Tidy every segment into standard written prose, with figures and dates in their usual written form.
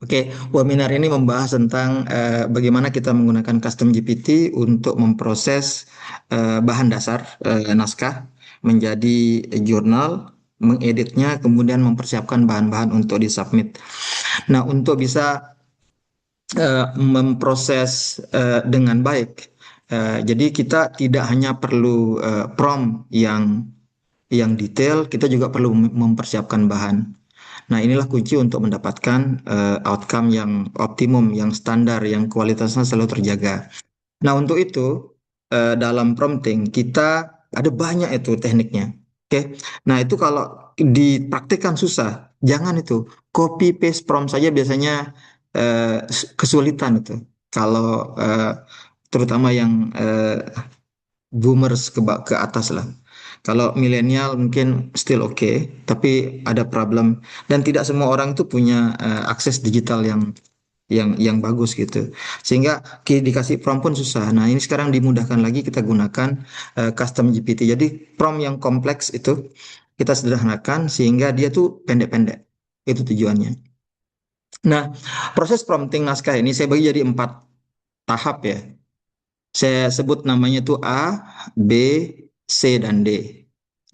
Oke, webinar ini membahas tentang bagaimana kita menggunakan custom GPT untuk memproses bahan dasar naskah menjadi jurnal, mengeditnya, kemudian mempersiapkan bahan-bahan untuk disubmit. Nah, untuk bisa memproses dengan baik, jadi kita tidak hanya perlu prompt yang detail, kita juga perlu mempersiapkan bahan. Nah, inilah kunci untuk mendapatkan outcome yang optimum, yang standar, yang kualitasnya selalu terjaga. Nah, untuk itu, dalam prompting kita ada banyak itu tekniknya. Oke. Nah, itu kalau dipraktikkan susah, jangan itu. Copy paste prompt saja biasanya kesulitan itu. Kalau terutama yang boomers ke atas lah. Kalau milenial mungkin still oke, tapi ada problem dan tidak semua orang itu punya akses digital yang bagus gitu. Sehingga dikasih prompt pun susah. Nah, ini sekarang dimudahkan lagi kita gunakan custom GPT. Jadi prompt yang kompleks itu kita sederhanakan sehingga dia tuh pendek-pendek. Itu tujuannya. Nah, proses prompting naskah ini saya bagi jadi 4 tahap ya. Saya sebut namanya itu A, B, C, dan D.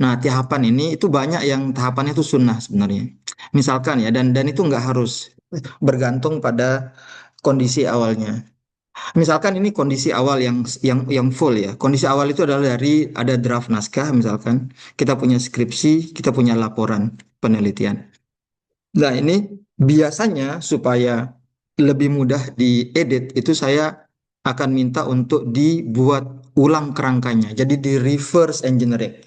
Nah, tahapan ini itu banyak yang tahapannya itu sunnah sebenarnya. Misalkan ya, dan itu nggak harus bergantung pada kondisi awalnya. Misalkan ini kondisi awal yang full ya. Kondisi awal itu adalah dari ada draft naskah misalkan, kita punya skripsi, kita punya laporan penelitian. Nah, ini biasanya supaya lebih mudah diedit itu saya akan minta untuk dibuat ulang kerangkanya. Jadi di reverse engineering,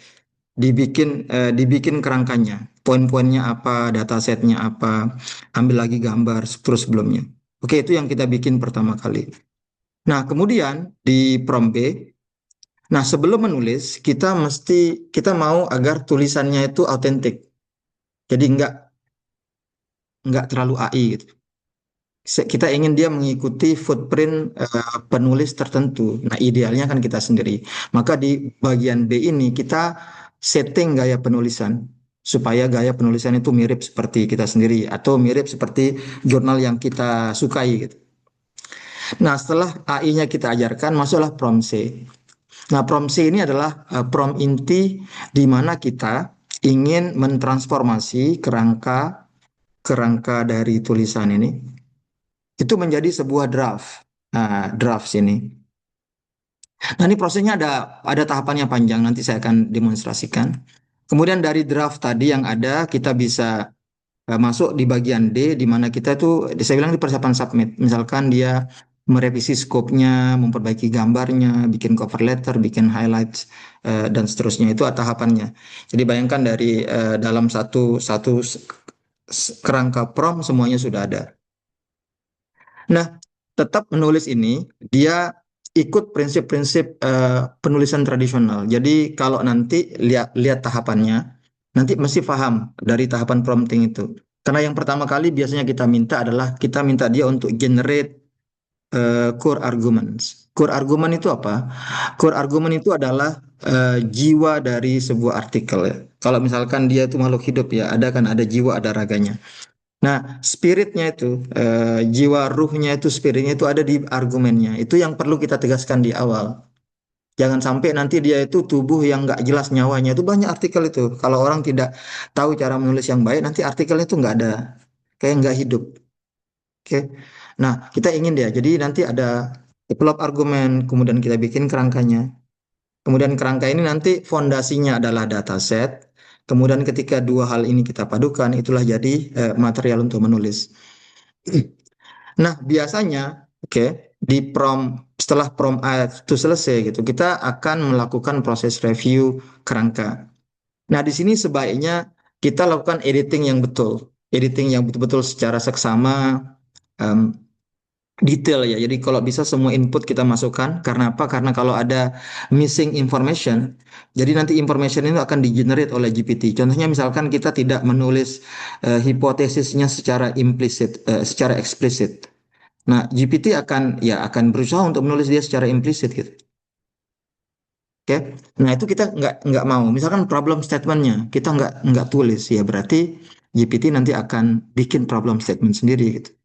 dibikin kerangkanya, poin-poinnya apa, datasetnya apa, ambil lagi gambar terus sebelumnya. Oke, itu yang kita bikin pertama kali. Nah, kemudian di prompt B, nah sebelum menulis kita mau agar tulisannya itu autentik. Jadi nggak terlalu AI gitu. Kita ingin dia mengikuti footprint penulis tertentu. Nah, idealnya kan kita sendiri. Maka di bagian B ini kita setting gaya penulisan supaya gaya penulisan itu mirip seperti kita sendiri atau mirip seperti jurnal yang kita sukai gitu. Nah, setelah AI-nya kita ajarkan, masuklah prompt C. Nah, prompt C ini adalah prompt inti di mana kita ingin mentransformasi kerangka dari tulisan ini itu menjadi sebuah draft. Nah, draft sini. Nah, ini prosesnya ada tahapannya panjang. Nanti saya akan demonstrasikan. Kemudian dari draft tadi yang ada, kita bisa masuk di bagian D, di mana kita tuh, saya bilang di persiapan submit. Misalkan dia merevisi skopnya, memperbaiki gambarnya, bikin cover letter, bikin highlights, dan seterusnya. Itu tahapannya. Jadi bayangkan dari dalam satu satu kerangka prompt semuanya sudah ada. Nah, tetap menulis ini dia ikut prinsip-prinsip penulisan tradisional. Jadi kalau nanti lihat lihat tahapannya, nanti mesti paham dari tahapan prompting itu. Karena yang pertama kali biasanya kita minta adalah kita minta dia untuk generate core arguments. Core argument itu apa? Core argument itu adalah jiwa dari sebuah artikel ya. Kalau misalkan dia itu makhluk hidup ya, ada kan ada jiwa, ada raganya. Nah, spiritnya itu, jiwa ruhnya itu, spiritnya itu ada di argumennya. Itu yang perlu kita tegaskan di awal. Jangan sampai nanti dia itu tubuh yang nggak jelas nyawanya. Itu banyak artikel itu. Kalau orang tidak tahu cara menulis yang baik, nanti artikelnya itu nggak ada, kayak nggak hidup. Oke. Nah, kita ingin dia. Jadi nanti ada develop argumen, kemudian kita bikin kerangkanya. Kemudian kerangka ini nanti fondasinya adalah dataset. Kemudian ketika dua hal ini kita padukan, itulah jadi material untuk menulis. Nah, biasanya, oke, di setelah prompt A itu selesai gitu, kita akan melakukan proses review kerangka. Nah, di sini sebaiknya kita lakukan editing yang betul-betul secara seksama, em, detail ya. Jadi kalau bisa semua input kita masukkan. Karena apa? Karena kalau ada missing information, jadi nanti information itu akan di-generate oleh GPT. Contohnya misalkan kita tidak menulis hipotesisnya secara implisit, secara eksplisit. Nah, GPT akan berusaha untuk menulis dia secara implisit gitu. Oke. Nah, itu kita nggak mau. Misalkan problem statementnya kita nggak tulis ya berarti GPT nanti akan bikin problem statement sendiri gitu.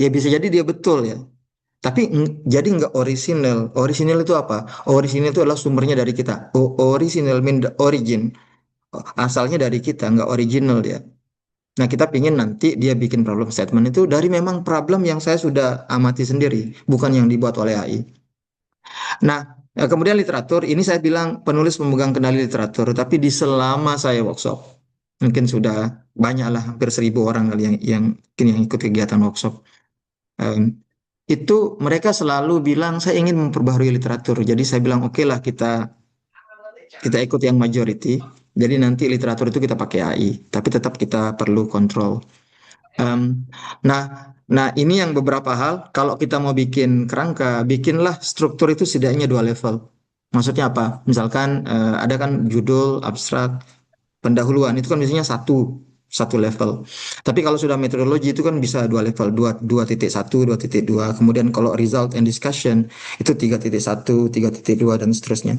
Ya bisa jadi dia betul ya. Tapi jadi nggak orisinal. Orisinal itu apa? Orisinal itu adalah sumbernya dari kita. Orisinal mean the origin. Asalnya dari kita, nggak original dia. Nah, kita pingin nanti dia bikin problem statement itu dari memang problem yang saya sudah amati sendiri, bukan yang dibuat oleh AI. Nah, kemudian literatur, ini saya bilang penulis memegang kendali literatur, tapi di selama saya workshop, mungkin sudah banyak lah, hampir 1.000 orang kali yang mungkin yang ikut kegiatan workshop. Em, itu mereka selalu bilang saya ingin memperbaharui literatur. Jadi saya bilang oke lah kita kita ikut yang majority. Jadi nanti literatur itu kita pakai AI, tapi tetap kita perlu kontrol. Em, nah, nah ini yang beberapa hal. Kalau kita mau bikin kerangka, bikinlah struktur itu setidaknya 2 level. Maksudnya apa? Misalkan ada kan judul, abstrak, pendahuluan itu kan biasanya satu level. Tapi kalau sudah metodologi itu kan bisa 2 level, 2.1, 2.2. Kemudian kalau result and discussion itu 3.1, 3.2 dan seterusnya.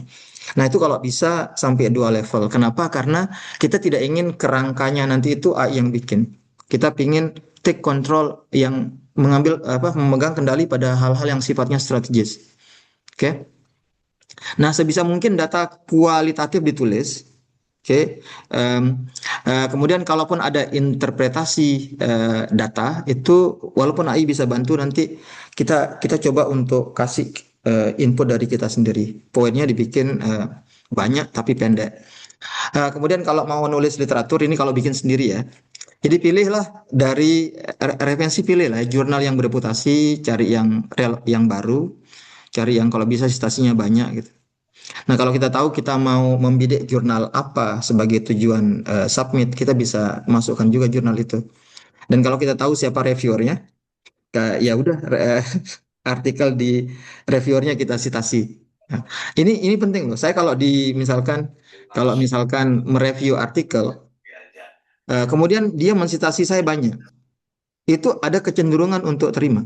Nah itu kalau bisa sampai 2 level. Kenapa? Karena kita tidak ingin kerangkanya nanti itu AI yang bikin. Kita ingin take control yang mengambil apa memegang kendali pada hal-hal yang sifatnya strategis. Oke. Nah, sebisa mungkin data kualitatif ditulis. Oke. Kemudian kalaupun ada interpretasi data itu walaupun AI bisa bantu nanti kita coba untuk kasih input dari kita sendiri. Poinnya dibikin banyak tapi pendek. Kemudian kalau mau nulis literatur ini kalau bikin sendiri ya. Jadi pilihlah dari referensi pilihlah jurnal yang bereputasi, cari yang baru, cari yang kalau bisa citasinya banyak gitu. Nah, kalau kita tahu kita mau membidik jurnal apa sebagai tujuan submit, kita bisa masukkan juga jurnal itu. Dan kalau kita tahu siapa reviewernya, ya udah artikel di reviewernya kita citasi. Nah, ini penting loh. Saya kalau misalkan mereview artikel, kemudian dia mensitasi saya banyak, itu ada kecenderungan untuk terima.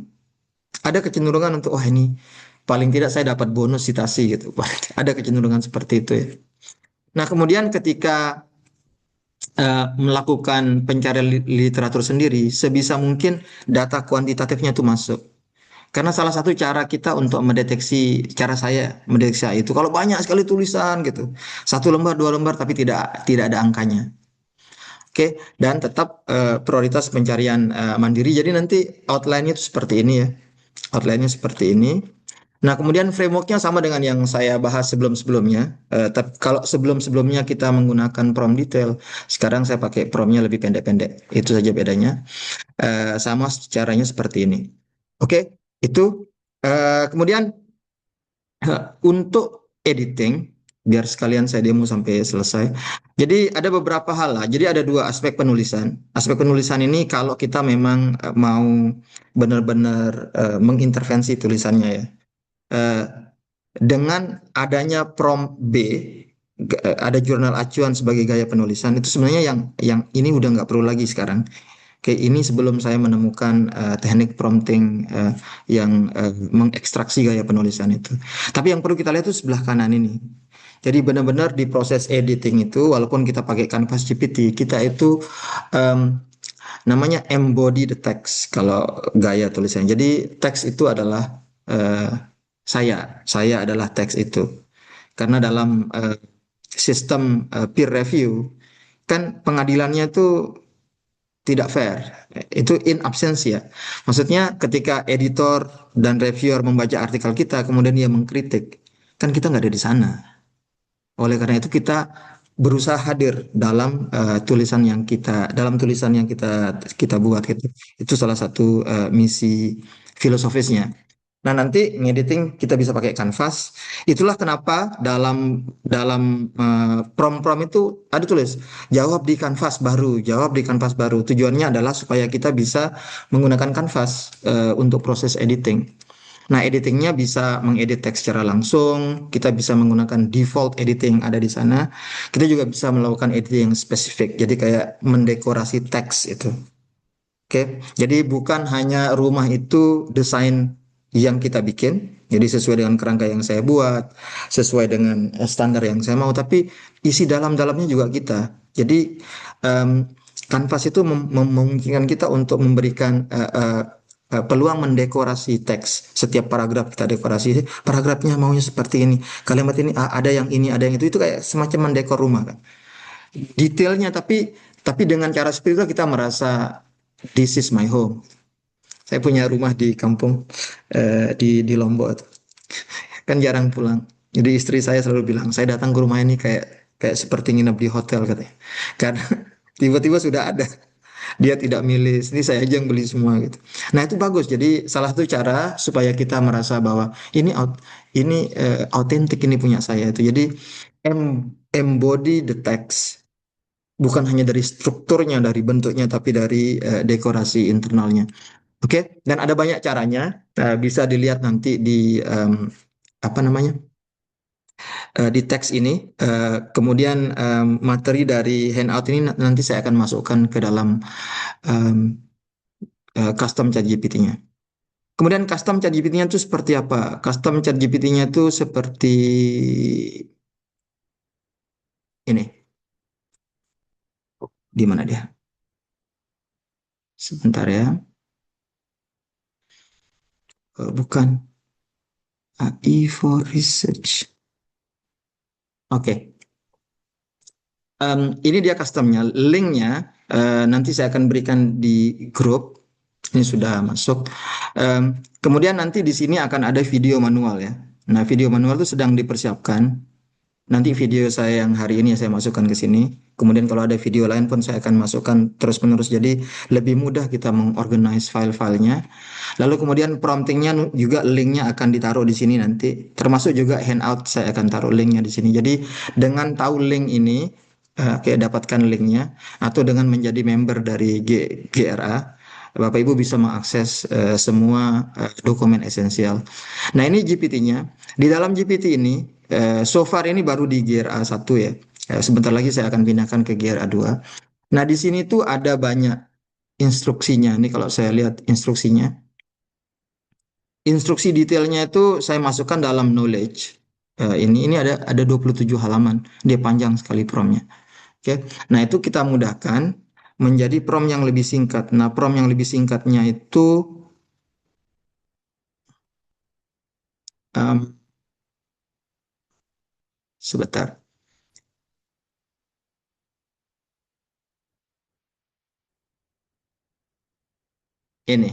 Ada kecenderungan untuk, wah ini paling tidak saya dapat bonus citasi gitu. Ada kecenderungan seperti itu ya. Nah, kemudian ketika melakukan pencarian literatur sendiri, sebisa mungkin data kuantitatifnya itu masuk. Karena salah satu cara kita untuk mendeteksi, cara saya mendeteksi itu, kalau banyak sekali tulisan gitu, 1 lembar, 2 lembar, tapi tidak tidak ada angkanya. Oke, dan tetap prioritas pencarian mandiri. Jadi nanti outline-nya itu seperti ini ya. Outline-nya seperti ini. Nah, kemudian frameworknya sama dengan yang saya bahas sebelum-sebelumnya. Tapi kalau sebelum-sebelumnya kita menggunakan prompt detail, sekarang saya pakai promptnya lebih pendek-pendek. Itu saja bedanya. Sama caranya seperti ini. Oke, itu. Kemudian untuk editing, biar sekalian saya demo sampai selesai. Jadi ada beberapa hal lah. Jadi ada 2 aspek penulisan. Aspek penulisan ini kalau kita memang mau benar-benar mengintervensi tulisannya ya. Eh, dengan adanya prompt B, ada jurnal acuan sebagai gaya penulisan itu sebenarnya yang ini udah nggak perlu lagi sekarang. Kayak ini sebelum saya menemukan teknik prompting yang mengekstraksi gaya penulisan itu. Tapi yang perlu kita lihat itu sebelah kanan ini. Jadi benar-benar di proses editing itu, walaupun kita pakai Canvas GPT, kita itu em, namanya embody the text kalau gaya tulisan. Jadi teks itu adalah eh, saya adalah teks itu. Karena dalam sistem peer review kan pengadilannya itu tidak fair. Itu in absentia ya. Maksudnya ketika editor dan reviewer membaca artikel kita kemudian dia mengkritik, kan kita nggak ada di sana. Oleh karena itu kita berusaha hadir dalam tulisan yang kita buat gitu. Itu salah satu misi filosofisnya. Nah, nanti ngediting kita bisa pakai Canvas. Itulah kenapa dalam dalam prom-prom itu ada tulis jawab di Canvas baru, jawab di Canvas baru. Tujuannya adalah supaya kita bisa menggunakan Canvas untuk proses editing. Nah, editingnya bisa mengedit teks secara langsung, kita bisa menggunakan default editing yang ada di sana. Kita juga bisa melakukan editing yang spesifik, jadi kayak mendekorasi teks itu. Oke, jadi bukan hanya rumah itu desain yang kita bikin, jadi sesuai dengan kerangka yang saya buat, sesuai dengan standar yang saya mau, tapi isi dalam-dalamnya juga kita. Jadi em, Canvas itu memungkinkan kita untuk memberikan peluang mendekorasi teks. Setiap paragraf kita dekorasi, paragrafnya maunya seperti ini, kalimat ini ada yang ini, ada yang itu kayak semacam mendekor rumah kan. Detailnya tapi dengan cara seperti itu kita merasa this is my home. Saya punya rumah di kampung di Lombok kan jarang pulang. Jadi istri saya selalu bilang, saya datang ke rumah ini kayak kayak seperti nginep di hotel katanya. Karena tiba-tiba sudah ada. Dia tidak milih, ini saya aja yang beli semua gitu. Nah, itu bagus. Jadi salah satu cara supaya kita merasa bahwa ini autentik, ini punya saya itu. Jadi embody the text. Bukan hanya dari strukturnya, dari bentuknya, tapi dari dekorasi internalnya. Oke, dan ada banyak caranya. Bisa dilihat nanti di apa namanya di teks ini. Kemudian materi dari handout ini nanti saya akan masukkan ke dalam em, custom ChatGPT-nya. Kemudian custom ChatGPT-nya itu seperti apa? Custom ChatGPT-nya itu seperti ini. Di mana dia? Sebentar ya. Bukan AI for Research. Oke. Ini dia customnya, linknya nanti saya akan berikan di grup. Ini sudah masuk. Kemudian nanti di sini akan ada video manual ya. Nah, video manual itu sedang dipersiapkan. Nanti video saya yang hari ini saya masukkan ke sini. Kemudian kalau ada video lain pun saya akan masukkan terus-menerus. Jadi lebih mudah kita mengorganize file-filenya. Lalu kemudian promptingnya juga linknya akan ditaruh di sini nanti. Termasuk juga handout saya akan taruh linknya di sini. Jadi dengan tahu link ini, kayak dapatkan linknya, atau dengan menjadi member dari GRA, Bapak Ibu bisa mengakses semua dokumen esensial. Nah, ini GPT-nya. Di dalam GPT ini, so far ini baru di GRA 1 ya. Sebentar lagi saya akan pindahkan ke GRA 2. Nah, di sini tuh ada banyak instruksinya. Ini kalau saya lihat instruksinya. Instruksi detailnya itu saya masukkan dalam knowledge. Ini ada 27 halaman. Dia panjang sekali promnya. Oke. Nah, itu kita mudahkan menjadi prompt yang lebih singkat. Nah, prompt yang lebih singkatnya itu em, sebentar. Ini.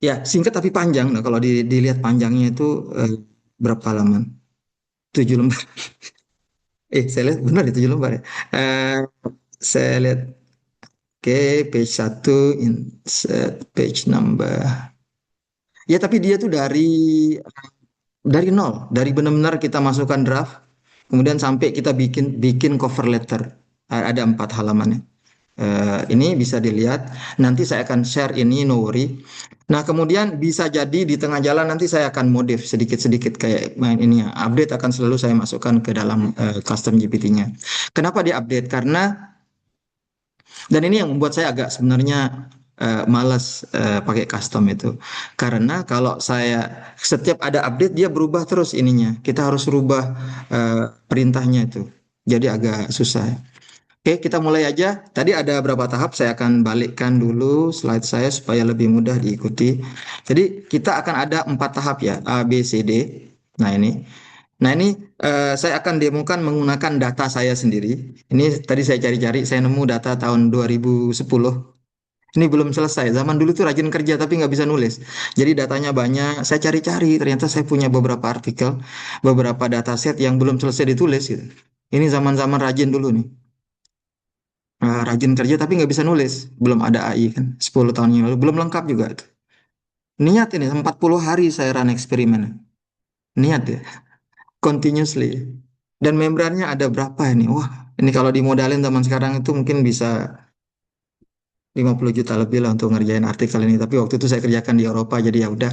Ya, singkat tapi panjang. Nah, kalau dilihat panjangnya itu eh, berapa halaman? 7 lembar. Saya lihat benar itu 7 lembar ya. Eh, saya lihat, oke, page 1, insert page number. Ya, tapi dia tuh dari nol, dari benar-benar kita masukkan draft, kemudian sampai kita bikin bikin cover letter. Ada 4 halamannya. Ini bisa dilihat. Nanti saya akan share ini, no worry. Nah, kemudian bisa jadi di tengah jalan nanti saya akan modif sedikit-sedikit kayak main ini ya. Update akan selalu saya masukkan ke dalam custom GPT-nya. Kenapa di-update? Karena dan ini yang membuat saya agak sebenarnya malas pakai custom itu. Karena kalau saya setiap ada update dia berubah terus ininya. Kita harus rubah perintahnya itu. Jadi agak susah. Oke, kita mulai aja. Tadi ada berapa tahap? Saya akan balikkan dulu slide saya supaya lebih mudah diikuti. Jadi kita akan ada 4 tahap ya, A, B, C, D. Nah ini. Nah ini saya akan demokan menggunakan data saya sendiri. Ini tadi saya cari-cari, saya nemu data tahun 2010. Ini belum selesai. Zaman dulu tuh rajin kerja tapi nggak bisa nulis. Jadi datanya banyak. Saya cari-cari. Ternyata saya punya beberapa artikel, beberapa dataset yang belum selesai ditulis gitu. Ini zaman-zaman rajin dulu nih. Rajin kerja tapi nggak bisa nulis. Belum ada AI kan. 10 tahun yang lalu. Belum lengkap juga tuh. Niat ini 40 hari saya run eksperimen. Niat ya. Continuously. Dan membrannya ada berapa ini? Wah, ini kalau dimodalin zaman sekarang itu mungkin bisa 50 juta lebih lah untuk ngerjain artikel ini. Tapi waktu itu saya kerjakan di Eropa, jadi ya udah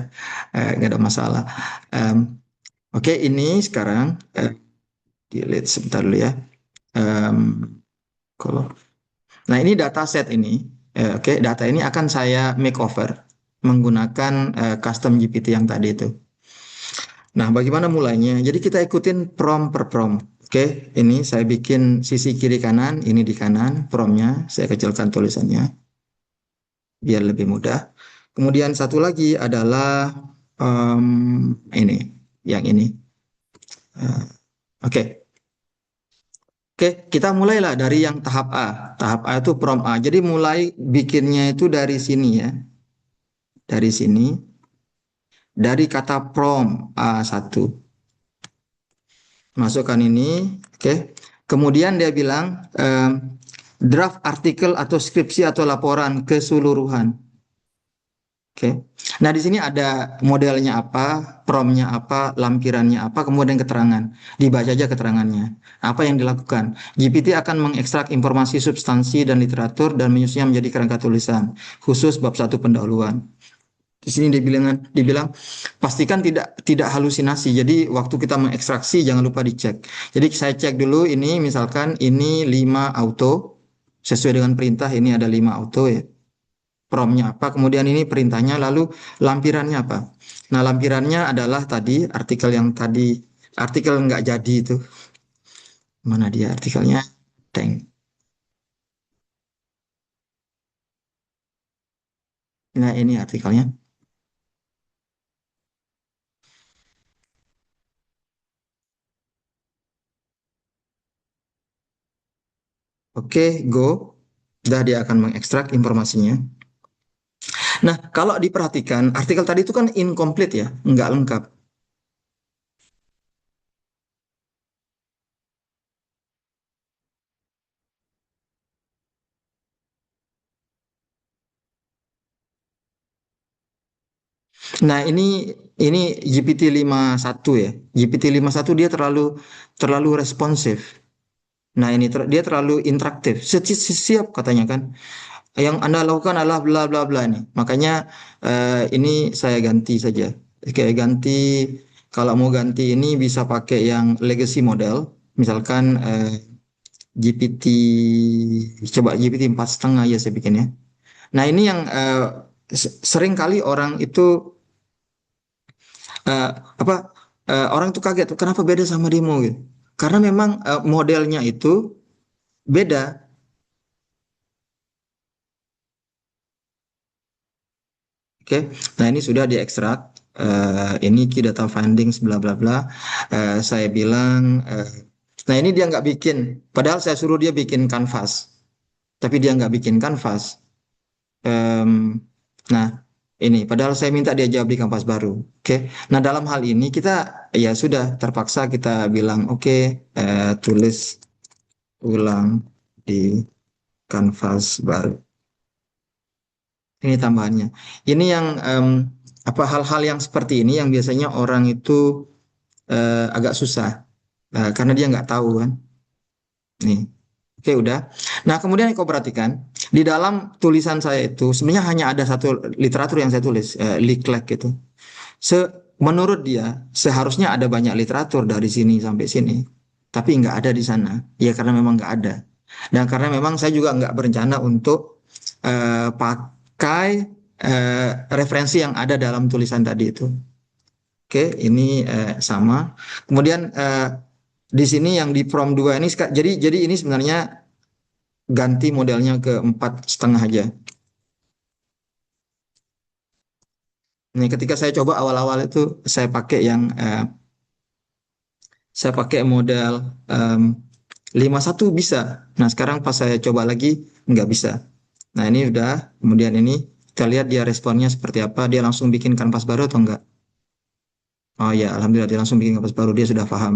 nggak ada masalah. Em, oke, ini sekarang delete sebentar dulu ya. Em, kalau Nah, ini data set ini. Oke, data ini akan saya makeover menggunakan custom GPT yang tadi itu. Nah, bagaimana mulainya? Jadi kita ikutin prompt per prompt. Oke, ini saya bikin sisi kiri kanan, ini di kanan, promptnya saya kecilkan tulisannya. biar lebih mudah. Kemudian satu lagi adalah ini, yang ini. Eh, Oke, Oke, kita mulailah dari yang tahap A. Tahap A itu prompt A. Jadi mulai bikinnya itu dari sini ya, dari sini, dari kata prompt A1. Masukkan ini, oke. Kemudian dia bilang draft artikel atau skripsi atau laporan keseluruhan. Oke. Nah, di sini ada modelnya apa, promptnya apa, lampirannya apa, kemudian keterangan. Dibaca aja keterangannya. Apa yang dilakukan? GPT akan mengekstrak informasi substansi dan literatur dan menyusunnya menjadi kerangka tulisan, khusus bab satu pendahuluan. Di sini dibilang pastikan tidak halusinasi. Jadi waktu kita mengekstraksi jangan lupa dicek. Jadi saya cek dulu ini misalkan ini 5 auto sesuai dengan perintah ini ada 5 auto ya. Promptnya apa, kemudian ini perintahnya, lalu lampirannya apa. Nah, lampirannya adalah tadi artikel yang tadi, artikel nggak jadi itu. Mana dia artikelnya? Teng. Nah, ini artikelnya. Oke, go. Dah dia akan mengekstrak informasinya. Nah, kalau diperhatikan, artikel tadi itu kan incomplete ya, nggak lengkap. Nah, ini GPT-5.1 ya. GPT-5.1 dia terlalu terlalu responsif. Nah, ini dia terlalu interaktif. Siap katanya kan. Yang Anda lakukan adalah bla bla bla nih. Makanya ini saya ganti saja. Kayak ganti, kalau mau ganti ini bisa pakai yang legacy model. Misalkan GPT, coba GPT 4,5 ya saya bikin ya. Nah, ini yang sering kali orang itu eh, apa orang tuh kaget kenapa beda sama demo gitu. Karena memang modelnya itu beda. Oke, nah ini sudah diekstrak. Ini key data findings bla bla bla. Saya bilang, nah ini dia nggak bikin. Padahal saya suruh dia bikin kanvas, tapi dia nggak bikin kanvas. Em, nah ini, padahal saya minta dia jawab di kanvas baru. Oke, nah dalam hal ini kita ya sudah terpaksa kita bilang oke, tulis ulang di kanvas baru. Ini tambahannya. Ini yang apa hal-hal yang seperti ini yang biasanya orang itu agak susah. Karena dia nggak tahu kan. Nih, oke udah. Nah kemudian kau perhatikan di dalam tulisan saya itu sebenarnya hanya ada satu literatur yang saya tulis, Leclerc gitu. Se Menurut dia seharusnya ada banyak literatur dari sini sampai sini, tapi nggak ada di sana. Ya karena memang nggak ada. Dan karena memang saya juga nggak berencana untuk pakai referensi yang ada dalam tulisan tadi itu. Oke, ini sama. Kemudian di sini yang di prompt 2 ini, jadi ini sebenarnya ganti modelnya ke 4,5 aja. Ini ketika saya coba awal-awal itu saya pakai model em, 5,1 bisa. Nah, sekarang pas saya coba lagi nggak bisa. Nah, ini udah. Kemudian ini kita lihat dia responnya seperti apa. Dia langsung bikin kanvas baru atau enggak? Oh ya, alhamdulillah dia langsung bikin kanvas baru. Dia sudah paham.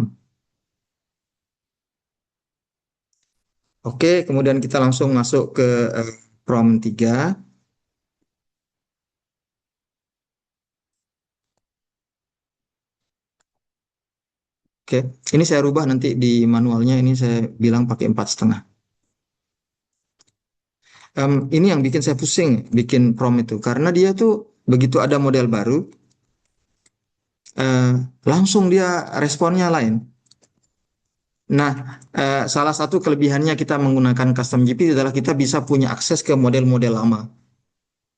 Oke, kemudian kita langsung masuk ke eh, prompt 3. Oke, ini saya rubah nanti di manualnya. Ini saya bilang pakai 4,5. Ini yang bikin saya pusing, bikin prompt itu. Karena dia tuh begitu ada model baru, eh, langsung dia responnya lain. Nah, salah satu kelebihannya kita menggunakan custom GPT adalah kita bisa punya akses ke model-model lama.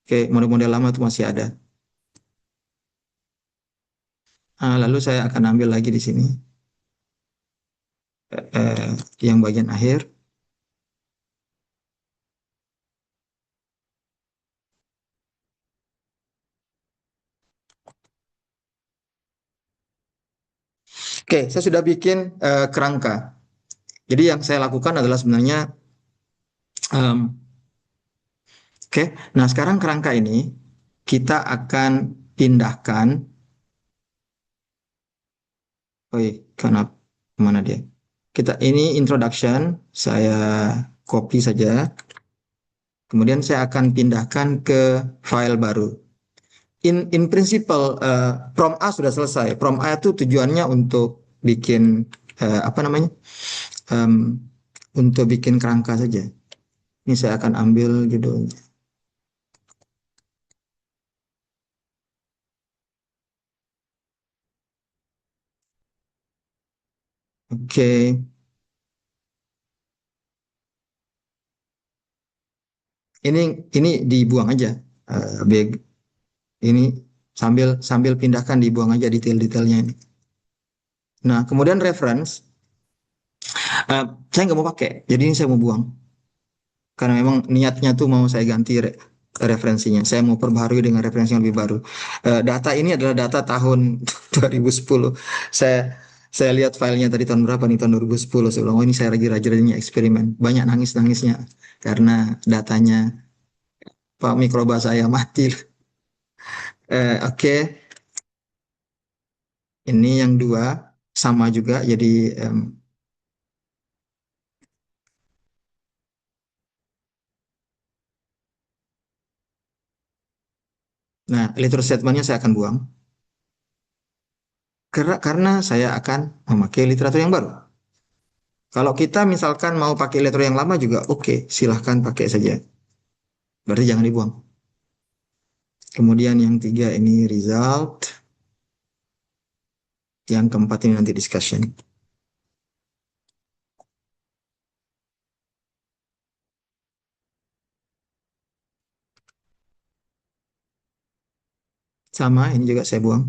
Oke, model-model lama itu masih ada. Lalu saya akan ambil lagi di sini yang bagian akhir. Oke, saya sudah bikin kerangka. Jadi yang saya lakukan adalah sebenarnya, em, oke, nah sekarang kerangka ini kita akan pindahkan. Oh iya, kenapa? Mana dia? Kita ini introduction, saya copy saja. Kemudian saya akan pindahkan ke file baru. In principle, prom A sudah selesai. Prom A itu tujuannya untuk bikin apa namanya? Em, untuk bikin kerangka saja. Ini saya akan ambil judulnya. Oke, ini ini dibuang aja. Ini sambil sambil pindahkan dibuang aja detail-detailnya ini. Nah, kemudian reference, saya nggak mau pakai, jadi ini saya mau buang karena memang niatnya tuh mau saya ganti referensinya. Saya mau perbaharui dengan referensi yang lebih baru. Data ini adalah data tahun 2010. Saya saya lihat filenya tadi tahun berapa nih, tahun 2010. Saya bilang, oh ini saya lagi rajin-rajinnya eksperimen. Banyak nangis-nangisnya karena datanya Pak mikroba saya mati. Oke, ini yang dua sama juga. Jadi em, nah, literature statementnya saya akan buang karena saya akan memakai literatur yang baru. Kalau kita misalkan mau pakai literatur yang lama juga oke, silahkan pakai saja. Berarti jangan dibuang. Kemudian yang tiga ini result, yang keempat ini nanti discussion. Sama, ini juga saya buang.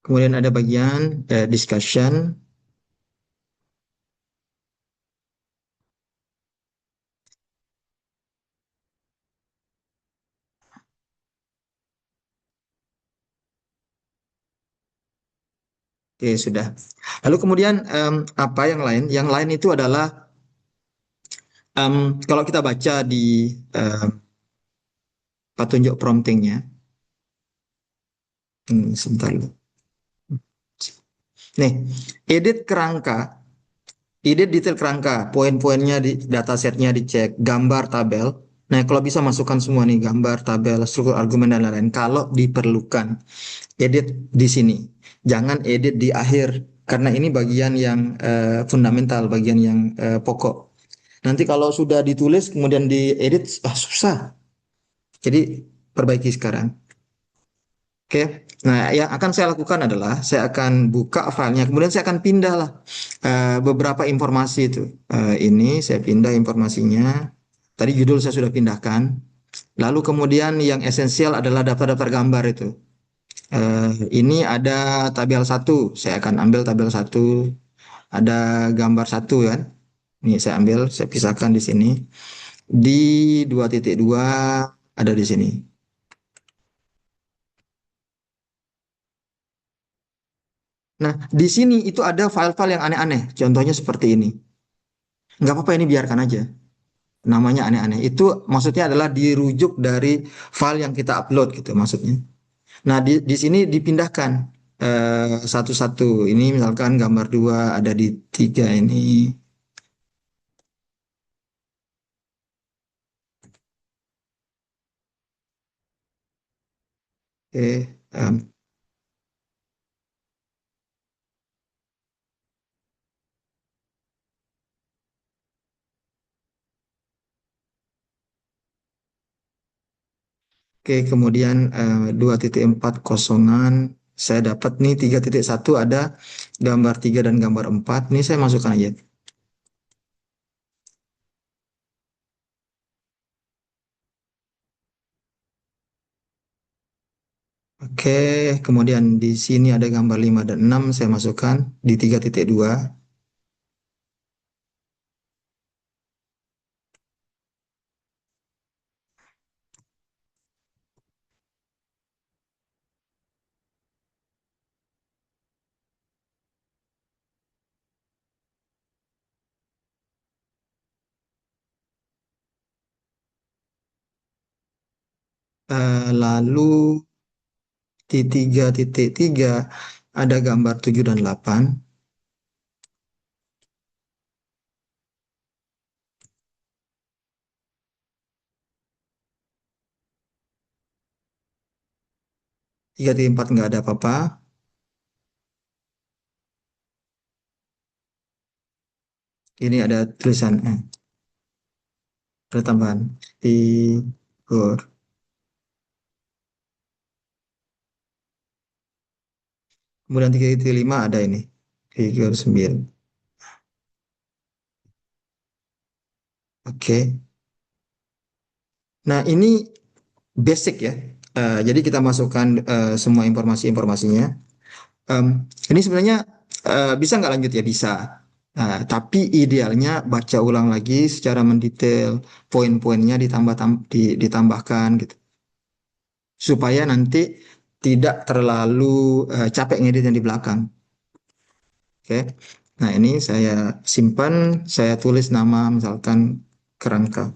Kemudian ada bagian discussion. Oke, sudah. Lalu kemudian apa yang lain? Yang lain itu adalah kalau kita baca di em, petunjuk promptingnya. Sebentar. Nih, edit kerangka, edit detail kerangka, poin-poinnya di datasetnya dicek, gambar tabel. Nah, kalau bisa masukkan semua nih, gambar, tabel, struktur argumen dan lain-lain. Kalau diperlukan, edit di sini. Jangan edit di akhir, karena ini bagian yang fundamental, bagian yang pokok. Nanti kalau sudah ditulis, kemudian diedit, susah. Jadi, perbaiki sekarang. Oke, nah yang akan saya lakukan adalah saya akan buka filenya, kemudian saya akan pindah lah beberapa informasi itu. Ini saya pindah informasinya. Tadi judul saya sudah pindahkan. Lalu kemudian yang esensial adalah daftar-daftar gambar itu. Eh, ini ada tabel satu, saya akan ambil tabel satu. Ada gambar satu kan. Ini saya ambil, saya pisahkan di sini. Di 2.2 ada di sini. Nah, di sini itu ada file-file yang aneh-aneh. Contohnya seperti ini. Nggak apa-apa ini biarkan aja. Namanya aneh-aneh. Itu maksudnya adalah dirujuk dari file yang kita upload gitu maksudnya. Nah, di sini dipindahkan satu-satu. Ini misalkan gambar dua ada di tiga ini. Oke, oke, kemudian 2.4 kosongan. Saya dapat nih 3.1 ada gambar 3 dan gambar 4. Ini saya masukkan aja. Oke, kemudian di sini ada gambar 5 dan 6 saya masukkan di 3.2. Lalu di 3.3 ada gambar 7 dan 8. 3.4 nggak ada apa-apa. Ini ada tulisan ada tambahan. Figur. Kemudian 3.5 ada ini. Figur 9. Oke. Nah, ini basic ya. Jadi kita masukkan semua informasi-informasinya. Ini sebenarnya bisa nggak lanjut ya? Bisa. Tapi idealnya baca ulang lagi secara mendetail, poin-poinnya ditambahkan gitu, supaya nanti tidak terlalu capek ngeditnya di belakang. Oke. Nah, ini saya simpan, saya tulis nama misalkan kerangka.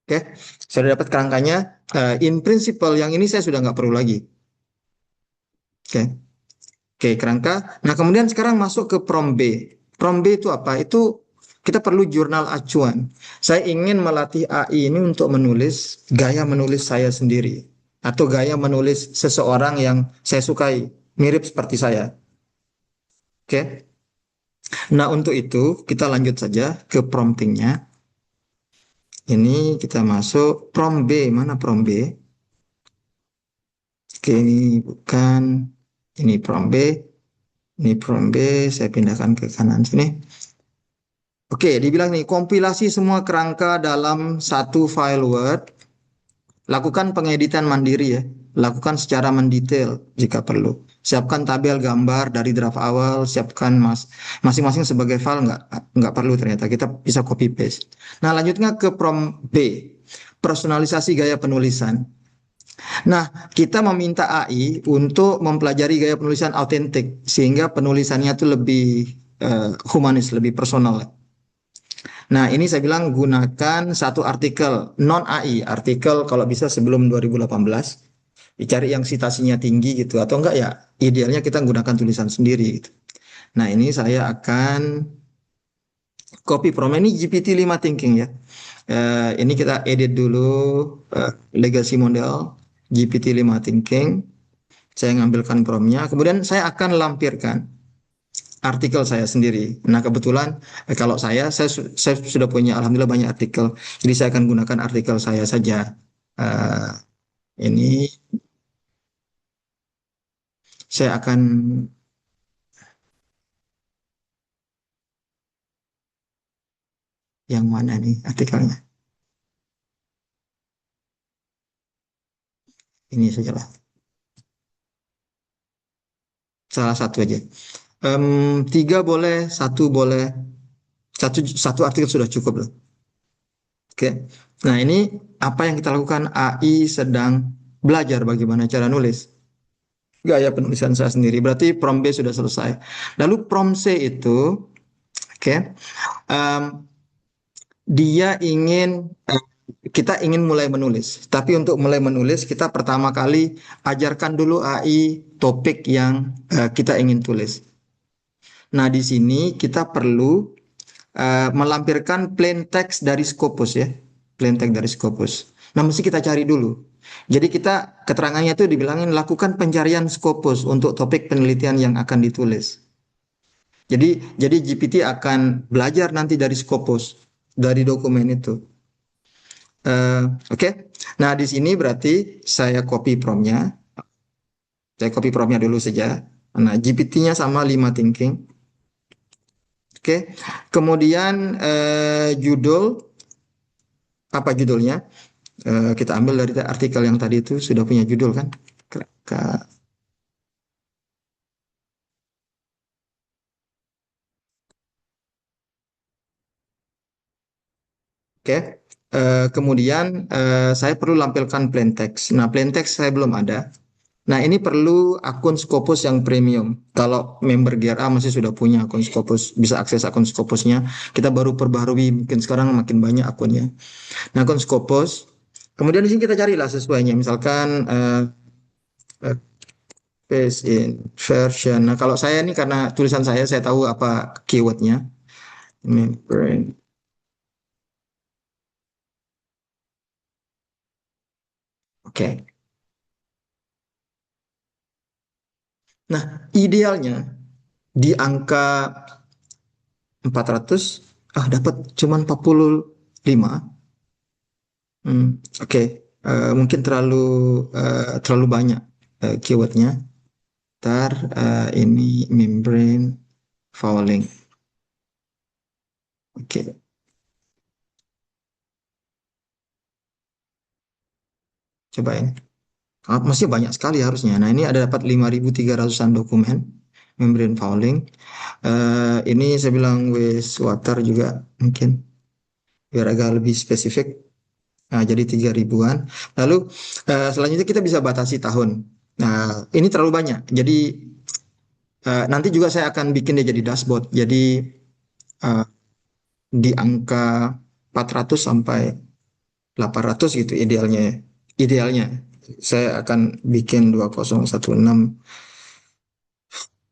Oke, sudah dapat kerangkanya. In principle yang ini saya sudah nggak perlu lagi. Oke, oke kerangka. Nah kemudian sekarang masuk ke prom B. Prom B itu apa? Itu kita perlu jurnal acuan. Saya ingin melatih AI ini untuk menulis gaya menulis saya sendiri atau gaya menulis seseorang yang saya sukai, mirip seperti saya. Oke. Nah untuk itu kita lanjut saja ke promptingnya. Ini kita masuk prom B. Mana prom B? Oke, ini bukan. Ini prom B. Ini prom B. Saya pindahkan ke kanan sini. Oke, dibilang nih, kompilasi semua kerangka dalam satu file Word. Lakukan pengeditan mandiri ya. Lakukan secara mendetail jika perlu. Siapkan tabel gambar dari draft awal. Siapkan masing-masing sebagai file nggak perlu ternyata. Kita bisa copy paste. Nah, lanjutnya ke prom B. Personalisasi gaya penulisan. Nah, kita meminta AI untuk mempelajari gaya penulisan autentik sehingga penulisannya itu lebih humanis, lebih personal. Nah, ini saya bilang gunakan satu artikel non AI, artikel kalau bisa sebelum 2018, dicari yang citasinya tinggi gitu atau enggak ya idealnya kita gunakan tulisan sendiri gitu. Nah, ini saya akan copy from ini GPT-5 thinking ya. Ini kita edit dulu legacy model GPT-5 thinking. Saya ngambilkan promnya, kemudian saya akan lampirkan artikel saya sendiri. Nah, kebetulan kalau saya sudah punya alhamdulillah banyak artikel, jadi saya akan gunakan artikel saya saja. Eh, ini saya akan yang mana nih artikelnya? Ini saja lah, salah satu aja. Tiga boleh, satu boleh, satu artikel sudah cukup loh. Oke. Nah, ini apa yang kita lakukan? AI sedang belajar bagaimana cara nulis. Gaya penulisan saya sendiri. Berarti prompt B sudah selesai. Lalu prompt C itu, oke, em, dia kita ingin mulai menulis. Tapi untuk mulai menulis, kita pertama kali ajarkan dulu AI topik yang kita ingin tulis. Nah, di sini kita perlu melampirkan plain text dari Scopus ya, plain text dari Scopus. Nah, mesti kita cari dulu. Jadi kita keterangannya itu dibilangin lakukan pencarian Scopus untuk topik penelitian yang akan ditulis. Jadi GPT akan belajar nanti dari Scopus, dari dokumen itu. Oke. Nah, di sini berarti saya copy promnya. Saya copy promnya dulu saja. Nah, GPT-nya sama 5 thinking. Oke. Kemudian judul, apa judulnya? Kita ambil dari artikel yang tadi itu sudah punya judul kan? Oke. Kemudian saya perlu lampilkan plain text. Nah, plain text saya belum ada. Nah, ini perlu akun Scopus yang premium. Kalau member GRA masih sudah punya akun Scopus, bisa akses akun Scopusnya. Kita baru perbarui, mungkin sekarang makin banyak akunnya. Nah, akun Scopus. Kemudian di sini kita carilah sesuainya. Misalkan paste in version. Nah, kalau saya ini karena tulisan saya tahu apa keywordnya. Membrane. Oke. Nah, idealnya di angka 400, dapat cuman 45. Hmm, oke. Mungkin terlalu banyak keywordnya. Ntar ini membrane fouling. Oke, cobain. Masih banyak sekali harusnya. Nah, ini ada dapat 5.300-an dokumen membrane fouling. Ini saya bilang wastewater juga mungkin biar agak lebih spesifik. Nah, jadi 3.000-an. Lalu selanjutnya kita bisa batasi tahun. Nah, ini terlalu banyak. Jadi nanti juga saya akan bikin dia jadi dashboard. Jadi eh, di angka 400 sampai 800 gitu idealnya. Idealnya saya akan bikin 2016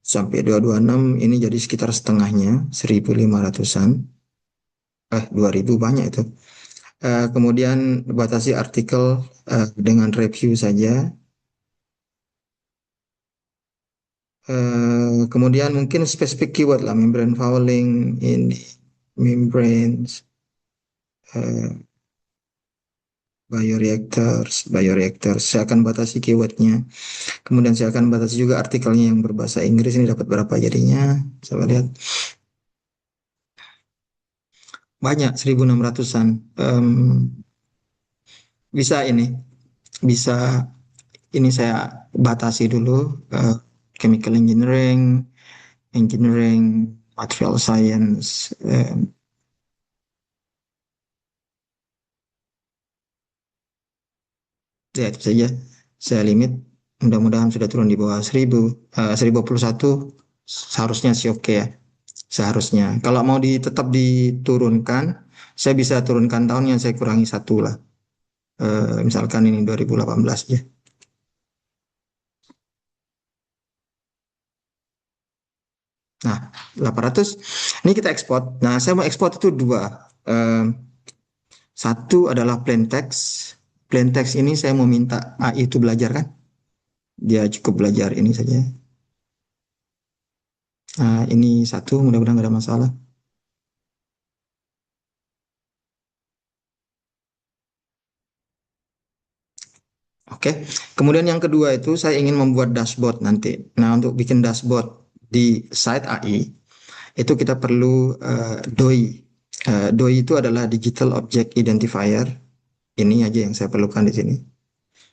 sampai 226 ini jadi sekitar setengahnya 1.500-an. 2.000 banyak itu. Kemudian batasi artikel dengan review saja. Kemudian mungkin spesifik keyword lah membrane fouling ini membranes bioreactors saya akan batasi keywordnya, kemudian saya akan batasi juga artikelnya yang berbahasa Inggris ini dapat berapa jadinya, coba lihat. Banyak 1.600-an. Bisa ini bisa ini saya batasi dulu, eh, chemical engineering, engineering, material science, ya itu saja saya limit, mudah-mudahan sudah turun di bawah 1.000. 1.021 seharusnya sih oke ya, seharusnya kalau mau tetap diturunkan saya bisa turunkan tahunnya, saya kurangi satu lah. Misalkan ini 2018 ya. Nah, 800 ini kita ekspor. Nah, saya mau ekspor itu dua. Eh, Satu adalah plain text. Plain text ini saya mau minta AI itu belajar kan. Dia cukup belajar ini saja. Nah, ini satu, mudah-mudahan nggak ada masalah. Oke. Kemudian yang kedua itu saya ingin membuat dashboard nanti. Nah, untuk bikin dashboard di site AI itu kita perlu DOI. DOI itu adalah Digital Object Identifier. Ini aja yang saya perlukan di sini.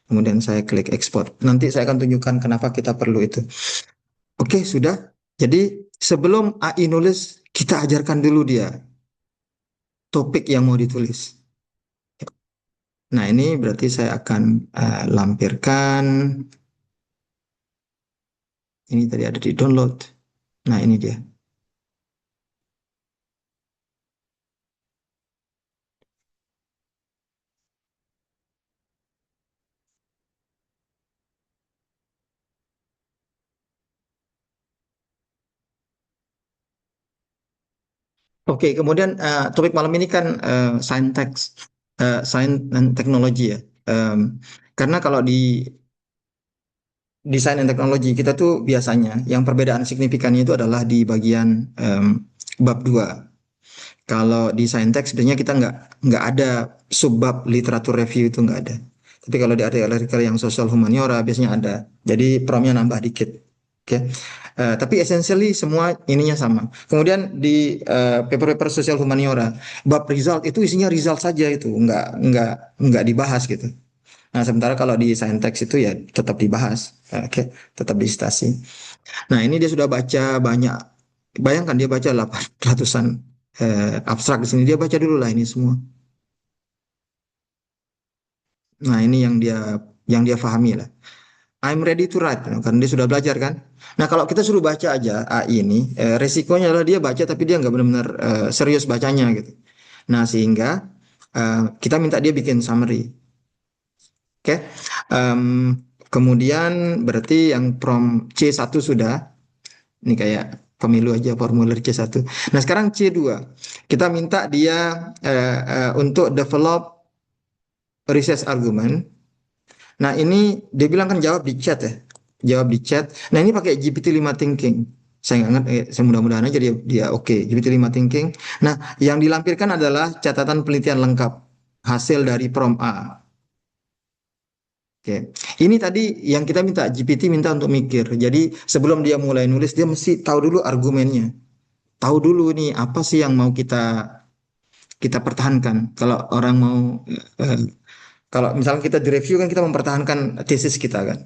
Kemudian saya klik export. Nanti saya akan tunjukkan kenapa kita perlu itu. Oke, sudah. Jadi sebelum AI nulis, kita ajarkan dulu dia topik yang mau ditulis. Nah, ini berarti saya akan lampirkan. Ini tadi ada di download. Nah, ini dia. Oke, kemudian topik malam ini kan sains dan teknologi ya. Em, karena kalau di desain dan teknologi kita tuh biasanya yang perbedaan signifikannya itu adalah di bagian bab 2. Kalau di saintek sebenarnya kita nggak ada subbab literatur review itu nggak ada. Tapi kalau di artikel-artikel yang sosial humaniora biasanya ada. Jadi promnya nambah dikit. Oke. Tapi essentially semua ininya sama. Kemudian di paper-paper sosial humaniora, bab result itu isinya result saja itu, nggak dibahas gitu. Nah, sementara kalau di saintek itu ya tetap dibahas. Oke, tetap disitasi. Nah, ini dia sudah baca banyak. Bayangkan dia baca 800-an abstrak di sini. Dia baca dulu lah ini semua. Nah, ini yang dia pahami lah. I'm ready to write, karena dia sudah belajar kan. Nah, kalau kita suruh baca aja AI ini, resikonya adalah dia baca tapi dia nggak benar-benar serius bacanya gitu. Nah, sehingga kita minta dia bikin summary. Oke. Em, Kemudian berarti yang prompt C1 sudah, ini kayak pemilu aja formulir C1. Nah, sekarang C2. Kita minta dia untuk develop research argument. Nah, ini dia bilang kan jawab di chat ya. Jawab di chat. Nah, ini pakai GPT-5 Thinking. Saya nggak ngerti, saya mudah-mudahan aja dia oke. GPT-5 Thinking. Nah, yang dilampirkan adalah catatan penelitian lengkap hasil dari prompt A. Oke. Ini tadi yang kita minta GPT minta untuk mikir. Jadi sebelum dia mulai nulis dia mesti tahu dulu argumennya. Tahu dulu nih apa sih yang mau kita kita pertahankan. Kalau orang mau eh, kalau misalnya kita direview kan kita mempertahankan tesis kita kan.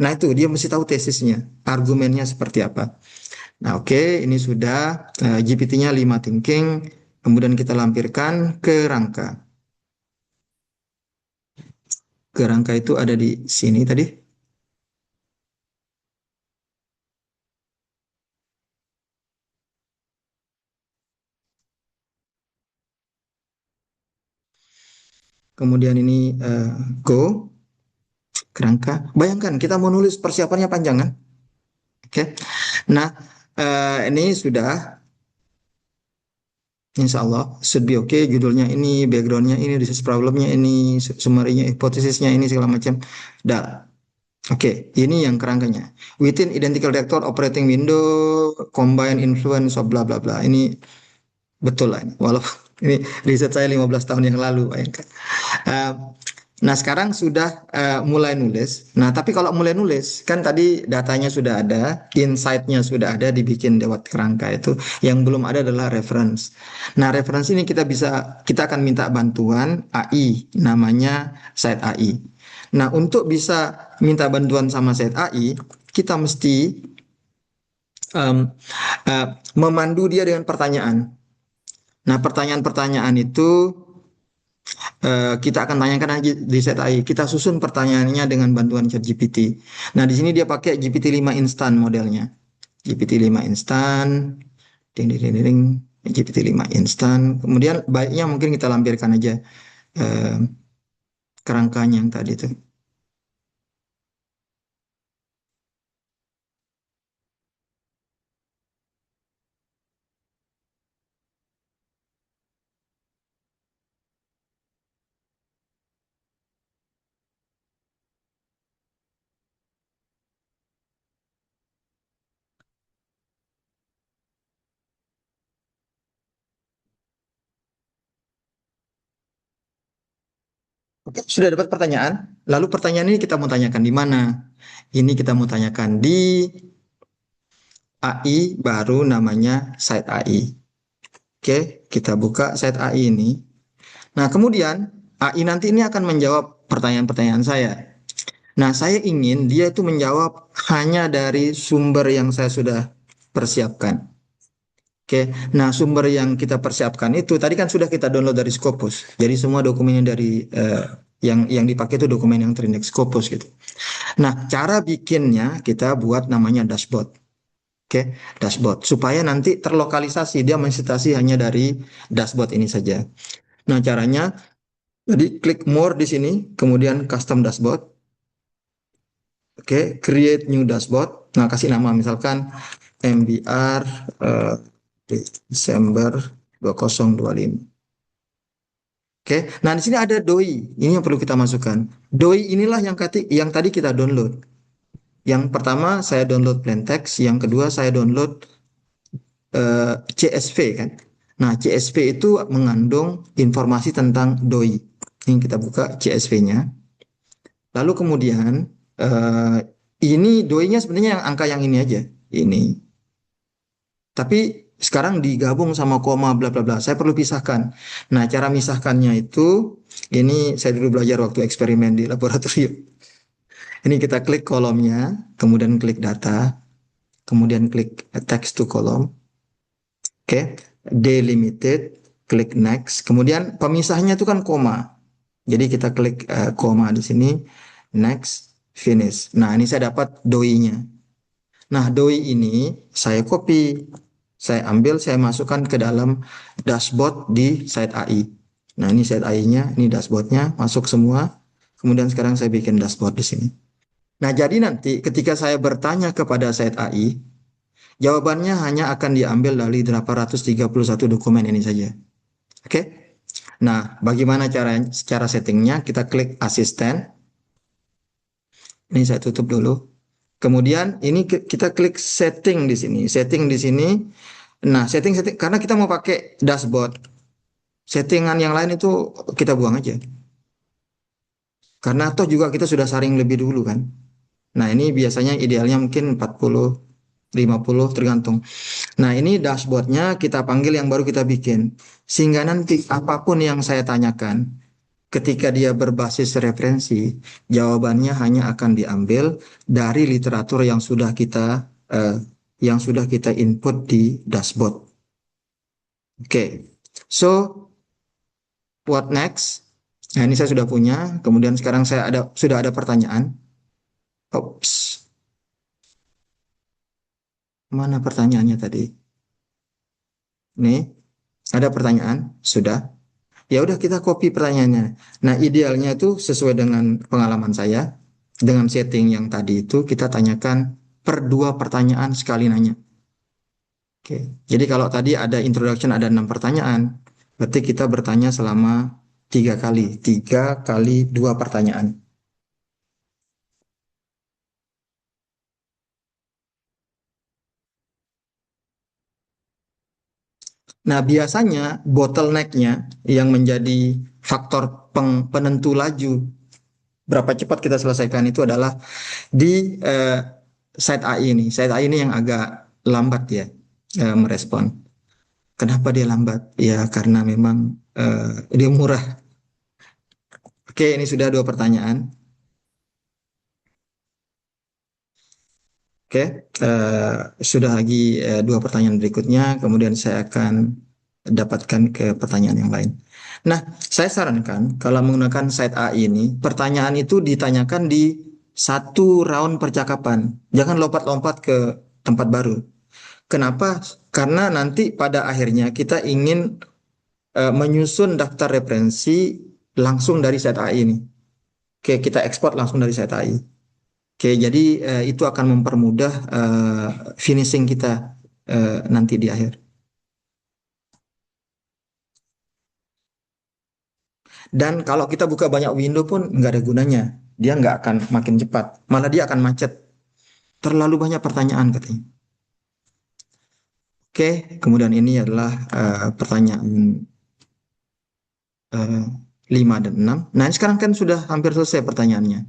Nah itu dia mesti tahu tesisnya, argumennya seperti apa. Nah oke, ini sudah GPT-nya 5 thinking, kemudian kita lampirkan ke rangka. Ke rangka itu ada di sini tadi. Kemudian ini go ke rangka. Bayangkan kita mau nulis persiapannya panjang kan? Oke. Nah ini sudah Insya Allah should be okay. Judulnya ini, backgroundnya ini, research problemnya ini, summary-nya, hipotesisnya ini segala macam. Dah. Oke, ini yang kerangkanya. Within identical director operating window, combine influence of bla bla bla. Ini betul lah ini. Walaupun ini riset saya 15 tahun yang lalu, bayangkan. Eh, nah, sekarang sudah mulai nulis. Nah, tapi kalau mulai nulis, kan tadi datanya sudah ada, insight-nya sudah ada, dibikin lewat kerangka itu. Yang belum ada adalah reference. Nah, reference ini kita akan minta bantuan AI, namanya site AI. Nah, untuk bisa minta bantuan sama site AI, kita mesti em, memandu dia dengan pertanyaan. Nah, pertanyaan-pertanyaan itu kita akan tanyakan aja di set AI. Kita susun pertanyaannya dengan bantuan ChatGPT. Nah, di sini dia pakai GPT-5 instan modelnya. GPT-5 instan, ding ding ding ding, GPT-5 instan. Kemudian baiknya mungkin kita lampirkan aja eh, kerangkanya yang tadi itu. Oke, sudah dapat pertanyaan. Lalu pertanyaan ini kita mau tanyakan di mana? Ini kita mau tanyakan di AI baru namanya site AI. Oke, kita buka site AI ini. Nah, kemudian AI nanti ini akan menjawab pertanyaan-pertanyaan saya. Nah, saya ingin dia itu menjawab hanya dari sumber yang saya sudah persiapkan. Oke, nah sumber yang kita persiapkan itu tadi kan sudah kita download dari Scopus. Jadi semua dokumennya dari yang dipakai itu dokumen yang terindeks Scopus gitu. Nah, cara bikinnya kita buat namanya dashboard. Oke, dashboard supaya nanti terlokalisasi dia mensitasi hanya dari dashboard ini saja. Nah, caranya jadi klik more di sini, kemudian custom dashboard. Oke, create new dashboard. Nah, kasih nama misalkan MBR eh, Desember 2025. Oke, nah di sini ada doi. Ini yang perlu kita masukkan. Doi inilah yang tadi kita download. Yang pertama saya download plain text, yang kedua saya download CSV kan. Nah, CSV itu mengandung informasi tentang doi. Ini kita buka CSV-nya. Lalu kemudian eh, ini doi-nya sebenarnya yang angka yang ini aja. Ini. Tapi sekarang digabung sama koma bla bla bla. Saya perlu pisahkan. Nah, cara misahkannya itu ini saya dulu belajar waktu eksperimen di laboratorium. Ini kita klik kolomnya, kemudian klik data, kemudian klik text to column. Oke, delimited, klik next. Kemudian pemisahnya itu kan koma. Jadi kita klik koma di sini, next, finish. Nah, ini saya dapat doi-nya. Nah, doi ini saya copy, saya ambil, saya masukkan ke dalam dashboard di site AI. Nah, ini site AI-nya, ini dashboardnya, masuk semua. Kemudian sekarang saya bikin dashboard di sini. Nah, jadi nanti ketika saya bertanya kepada site AI, jawabannya hanya akan diambil dari 831 dokumen ini saja. Oke? Nah, bagaimana cara settingnya? Kita klik asisten. Ini saya tutup dulu. Kemudian ini kita klik setting di sini. Setting di sini. Nah, setting karena kita mau pakai dashboard. Settingan yang lain itu kita buang aja. Karena toh juga kita sudah saring lebih dulu kan. Nah, ini biasanya idealnya mungkin 40, 50 tergantung. Nah, ini dashboardnya kita panggil yang baru kita bikin. Sehingga nanti apapun yang saya tanyakan, ketika dia berbasis referensi, jawabannya hanya akan diambil dari literatur yang sudah kita input di dashboard. Oke, so what next? Nah, ini saya sudah punya. Kemudian sekarang sudah ada pertanyaan. Oops, mana pertanyaannya tadi? Nih, ada pertanyaan. Sudah. Ya udah kita copy pertanyaannya. Nah, idealnya itu sesuai dengan pengalaman saya, dengan setting yang tadi itu kita tanyakan per dua pertanyaan sekali nanya. Oke. Jadi kalau tadi ada introduction ada 6 pertanyaan, berarti kita bertanya selama 3 kali, 3 kali 2 pertanyaan. Nah, biasanya bottleneck-nya yang menjadi faktor penentu laju berapa cepat kita selesaikan itu adalah di site AI ini. Site AI ini yang agak lambat ya merespon. Kenapa dia lambat? Ya karena memang dia murah. Oke, ini sudah 2 pertanyaan. Oke, sudah lagi 2 pertanyaan berikutnya. Kemudian saya akan dapatkan ke pertanyaan yang lain. Nah, saya sarankan kalau menggunakan site AI ini, pertanyaan itu ditanyakan di satu round percakapan. Jangan lompat-lompat ke tempat baru. Kenapa? Karena nanti pada akhirnya kita ingin menyusun daftar referensi langsung dari site AI ini. Oke, kita ekspor langsung dari site AI. Oke, jadi itu akan mempermudah finishing kita nanti di akhir. Dan kalau kita buka banyak window pun nggak ada gunanya. Dia nggak akan makin cepat. Malah dia akan macet. Terlalu banyak pertanyaan katanya. Oke, kemudian ini adalah pertanyaan eh, 5 dan 6. Nah, ini sekarang kan sudah hampir selesai pertanyaannya.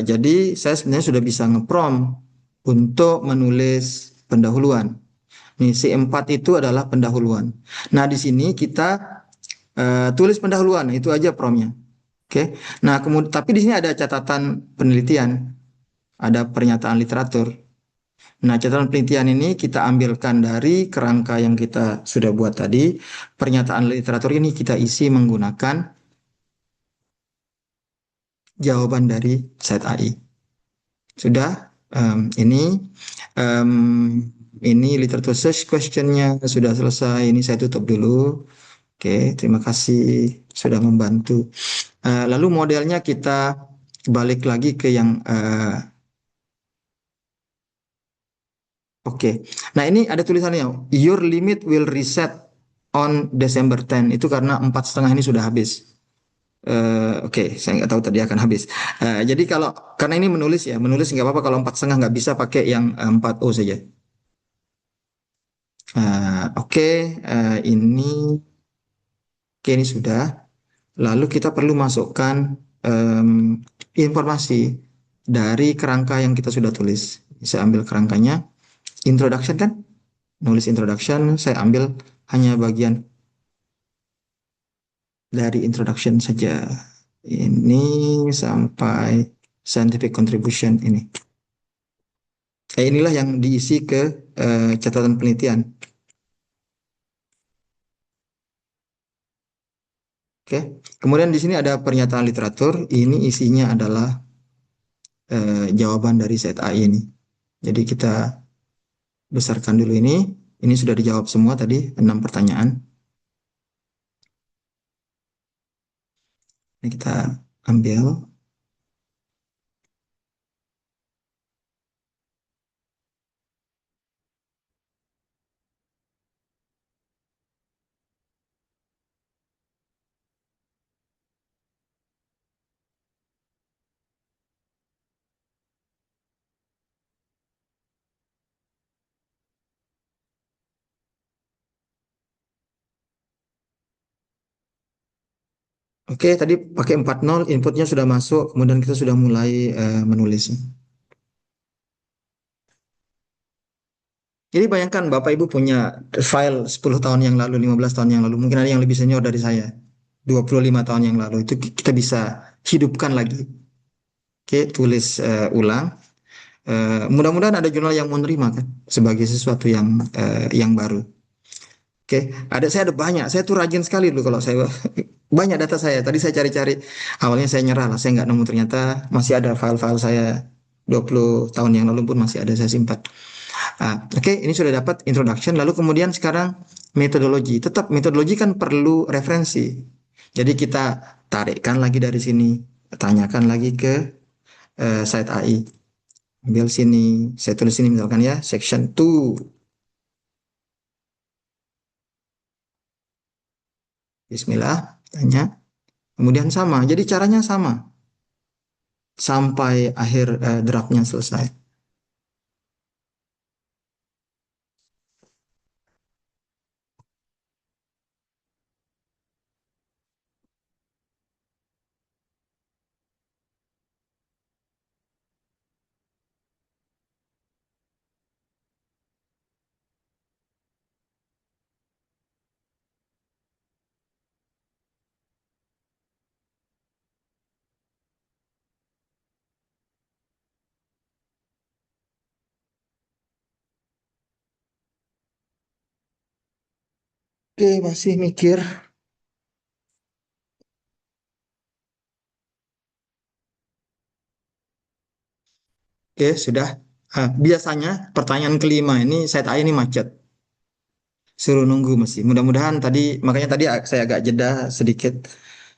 Jadi saya sebenarnya sudah bisa ngeprompt untuk menulis pendahuluan. Nih, si 4 itu adalah pendahuluan. Nah, di sini kita tulis pendahuluan, itu aja promptnya. Oke. Nah, kemudian tapi di sini ada catatan penelitian, ada pernyataan literatur. Nah, catatan penelitian ini kita ambilkan dari kerangka yang kita sudah buat tadi. Pernyataan literatur ini kita isi menggunakan jawaban dari site AI. Sudah, em, ini literature search questionnya sudah selesai. Ini saya tutup dulu. Oke, terima kasih sudah membantu. Lalu modelnya kita balik lagi ke yang oke. Nah, ini ada tulisannya, your limit will reset on December 10. Itu karena 4,5 ini sudah habis. Oke, saya nggak tahu tadi akan habis. Jadi karena ini menulis nggak apa-apa kalau 4,5 nggak bisa pakai yang 4O saja. Oke, ini sudah. Lalu kita perlu masukkan em, informasi dari kerangka yang kita sudah tulis. Saya ambil kerangkanya, introduction kan? Nulis introduction, saya ambil hanya bagian dari introduction saja. Ini sampai scientific contribution ini. Inilah yang diisi ke catatan penelitian. Oke. Kemudian di sini ada pernyataan literatur. Ini isinya adalah jawaban dari set AI ini. Jadi kita besarkan dulu ini. Ini sudah dijawab semua tadi 6 pertanyaan. Ini kita ambil. Oke, tadi pakai 40, inputnya sudah masuk, kemudian kita sudah mulai menulis. Jadi bayangkan Bapak Ibu punya file 10 tahun yang lalu, 15 tahun yang lalu, mungkin ada yang lebih senior dari saya, 25 tahun yang lalu, itu kita bisa hidupkan lagi. Oke, tulis ulang. Mudah-mudahan ada jurnal yang mau menerima kan, sebagai sesuatu yang baru. Oke, saya ada banyak. Saya tuh rajin sekali dulu kalau saya banyak data saya. Tadi saya cari-cari. Awalnya saya nyerah lah, saya nggak nemu ternyata masih ada file-file saya 20 tahun yang lalu pun masih ada saya simpan. Oke, ini sudah dapat introduction. Lalu kemudian sekarang metodologi. Tetap metodologi kan perlu referensi. Jadi kita tarikkan lagi dari sini, tanyakan lagi ke site AI. Ambil sini, saya tulis sini misalkan ya, section 2. Bismillah, tanya. Kemudian sama. Jadi caranya sama sampai akhir draftnya selesai. Oke, masih mikir. Oke, sudah. Biasanya pertanyaan kelima ini site AI ini macet. Suruh nunggu masih. Mudah-mudahan tadi, makanya tadi saya agak jeda sedikit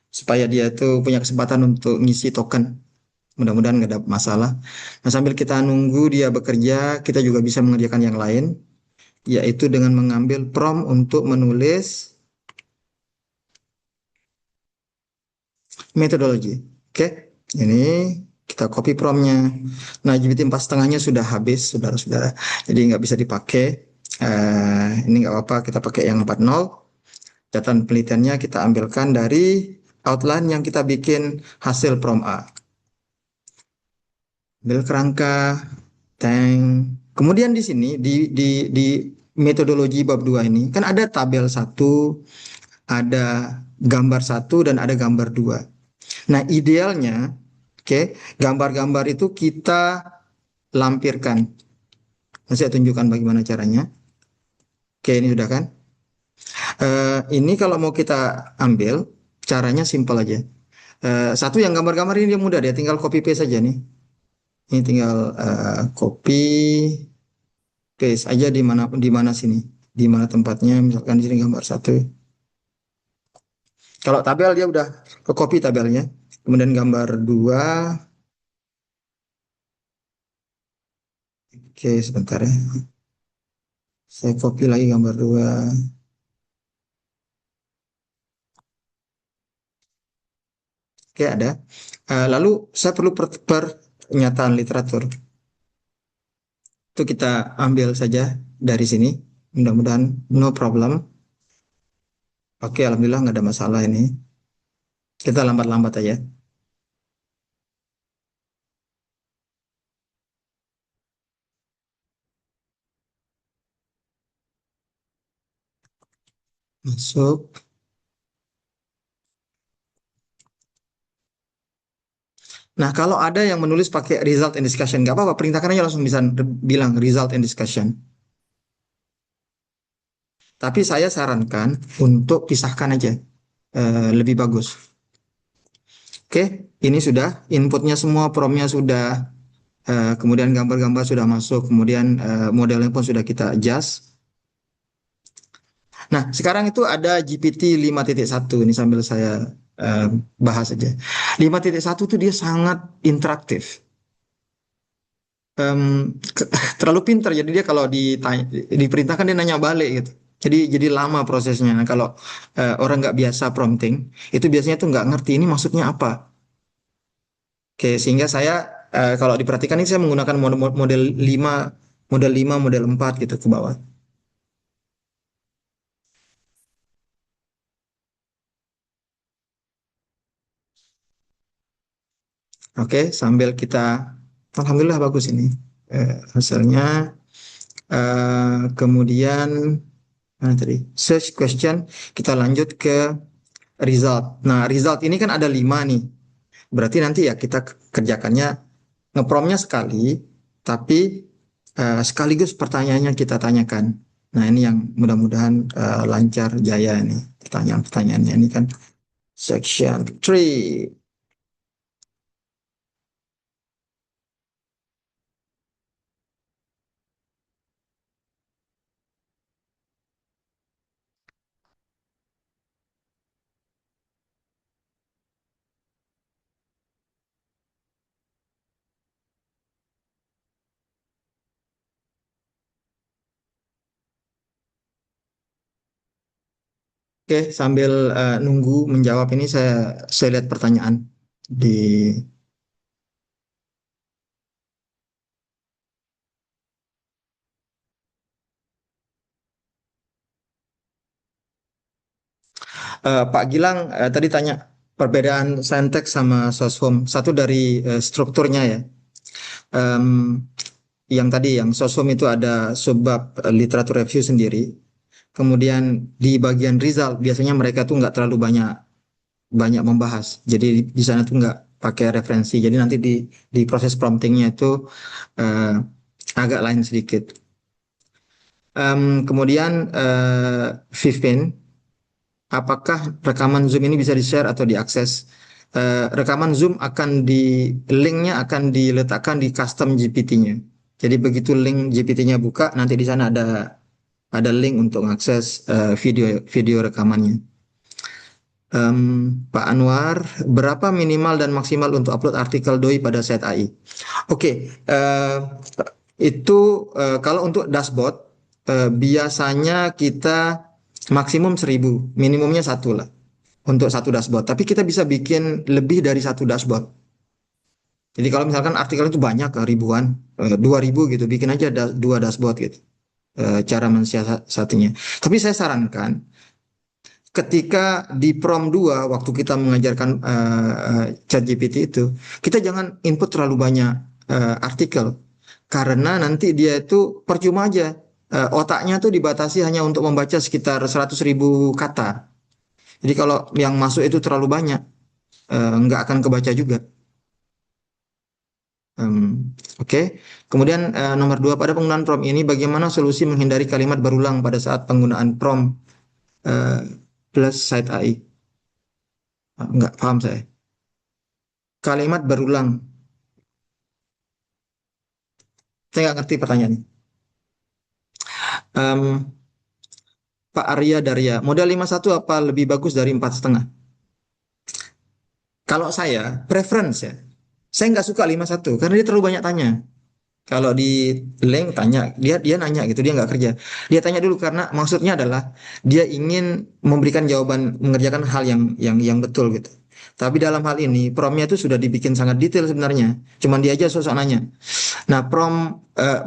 supaya dia tuh punya kesempatan untuk ngisi token. Mudah-mudahan nggak ada masalah. Nah, sambil kita nunggu dia bekerja, kita juga bisa mengerjakan yang lain, yaitu dengan mengambil prompt untuk menulis metodologi. Oke, ini kita copy promptnya. Nah, GPT 4,5-nya sudah habis, saudara-saudara. Jadi nggak bisa dipakai. Ini nggak apa-apa, kita pakai yang 40. Catatan penelitiannya kita ambilkan dari outline yang kita bikin hasil prompt A. Ambil kerangka, tank. Kemudian di sini di metodologi bab 2 ini kan ada tabel satu, ada gambar satu dan ada gambar dua. Nah, idealnya, oke, gambar-gambar itu kita lampirkan. Nah, saya tunjukkan bagaimana caranya. Oke, ini sudah kan? Ini kalau mau kita ambil, caranya simpel aja. Satu yang gambar-gambar ini dia mudah, dia tinggal copy paste saja nih. Ini tinggal copy paste aja di mana sini, di mana tempatnya. Misalkan di sini gambar satu. Kalau tabel dia udah ke copy tabelnya. Kemudian gambar dua. Oke, sebentar ya. Saya copy lagi gambar dua. Oke, ada. Lalu saya perlu pernyataan literatur. Itu kita ambil saja dari sini. Mudah-mudahan no problem. Oke, alhamdulillah nggak ada masalah ini. Kita lambat-lambat aja. Masuk. Nah, kalau ada yang menulis pakai result and discussion, nggak apa-apa. Perintahkan aja langsung bisa bilang result and discussion. Tapi saya sarankan untuk pisahkan aja. lebih bagus. Oke, ini sudah inputnya semua, promnya sudah, kemudian gambar-gambar sudah masuk, kemudian modelnya pun sudah kita adjust. Nah, sekarang itu ada GPT 5.1 ini sambil saya eh, bahas aja. 5.1 itu dia sangat interaktif. Em, Terlalu pintar, jadi dia kalau ditanya, diperintahkan dia nanya balik gitu. Jadi lama prosesnya. Nah, kalau orang nggak biasa prompting, itu biasanya tuh nggak ngerti ini maksudnya apa. Oke, sehingga saya kalau diperhatikan ini saya menggunakan model 5, model 4 gitu ke bawah. Oke, sambil kita, alhamdulillah bagus ini hasilnya. Kemudian mana tadi? Search question, kita lanjut ke result. Nah, result ini kan ada 5 nih. Berarti nanti ya kita kerjakannya ngepromnya sekali, tapi sekaligus pertanyaannya kita tanyakan. Nah, ini yang mudah-mudahan lancar jaya ini pertanyaan-pertanyaannya ini kan section 3. Oke, sambil nunggu menjawab ini saya lihat pertanyaan di Pak Gilang tadi tanya perbedaan syntax sama soshum. Satu dari strukturnya ya. Em, yang tadi yang soshum itu ada subbab literatur review sendiri. Kemudian di bagian result biasanya mereka tuh nggak terlalu banyak banyak membahas. Jadi di sana tuh nggak pakai referensi. Jadi nanti di proses promptingnya itu eh, agak lain sedikit. Kemudian Vivin, apakah rekaman Zoom ini bisa di-share atau diakses? Rekaman Zoom akan linknya akan diletakkan di custom GPT-nya. Jadi begitu link GPT-nya buka, nanti di sana ada link untuk mengakses video video rekamannya. Pak Anwar, berapa minimal dan maksimal untuk upload artikel doi pada set AI? Oke, itu kalau untuk dashboard biasanya kita maksimum 1.000, minimumnya satu lah untuk satu dashboard. Tapi kita bisa bikin lebih dari satu dashboard. Jadi kalau misalkan artikel itu banyak ribuan, 2.000 gitu, bikin aja dua dashboard gitu. Cara mensiasatinya. Tapi saya sarankan ketika di prom 2 waktu kita mengajarkan ChatGPT itu, kita jangan input terlalu banyak artikel karena nanti dia itu percuma aja. Otaknya tuh dibatasi hanya untuk membaca sekitar 100.000 kata. Jadi kalau yang masuk itu terlalu banyak, nggak akan kebaca juga. Oke. Kemudian nomor 2, pada penggunaan prompt ini bagaimana solusi menghindari kalimat berulang pada saat penggunaan prompt eh, plus site AI? Nggak paham saya. Kalimat berulang. Saya nggak ngerti pertanyaannya. Em, Pak Arya Darya, model 51 apa lebih bagus dari 4,5? Kalau saya, preference ya. Saya nggak suka 51 karena dia terlalu banyak tanya. Kalau di link tanya, dia nanya gitu, dia nggak kerja. Dia tanya dulu karena maksudnya adalah dia ingin memberikan jawaban, mengerjakan hal yang betul gitu. Tapi dalam hal ini, promnya itu sudah dibikin sangat detail sebenarnya. Cuman dia aja sosok nanya. Nah,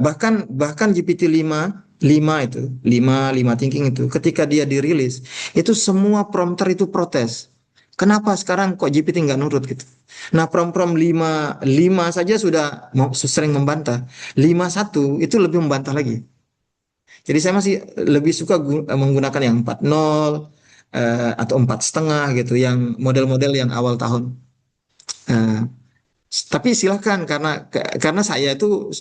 bahkan bahkan GPT 5 5 itu, 5 thinking itu ketika dia dirilis, itu semua prompter itu protes. Kenapa sekarang kok GPT nggak nurut gitu? Nah, prom-prom 5 saja sudah sering membantah. 5.1 itu lebih membantah lagi. Jadi saya masih lebih suka menggunakan yang 4.0 atau 4,5 gitu, yang model-model yang awal tahun. Eh, tapi silahkan karena saya itu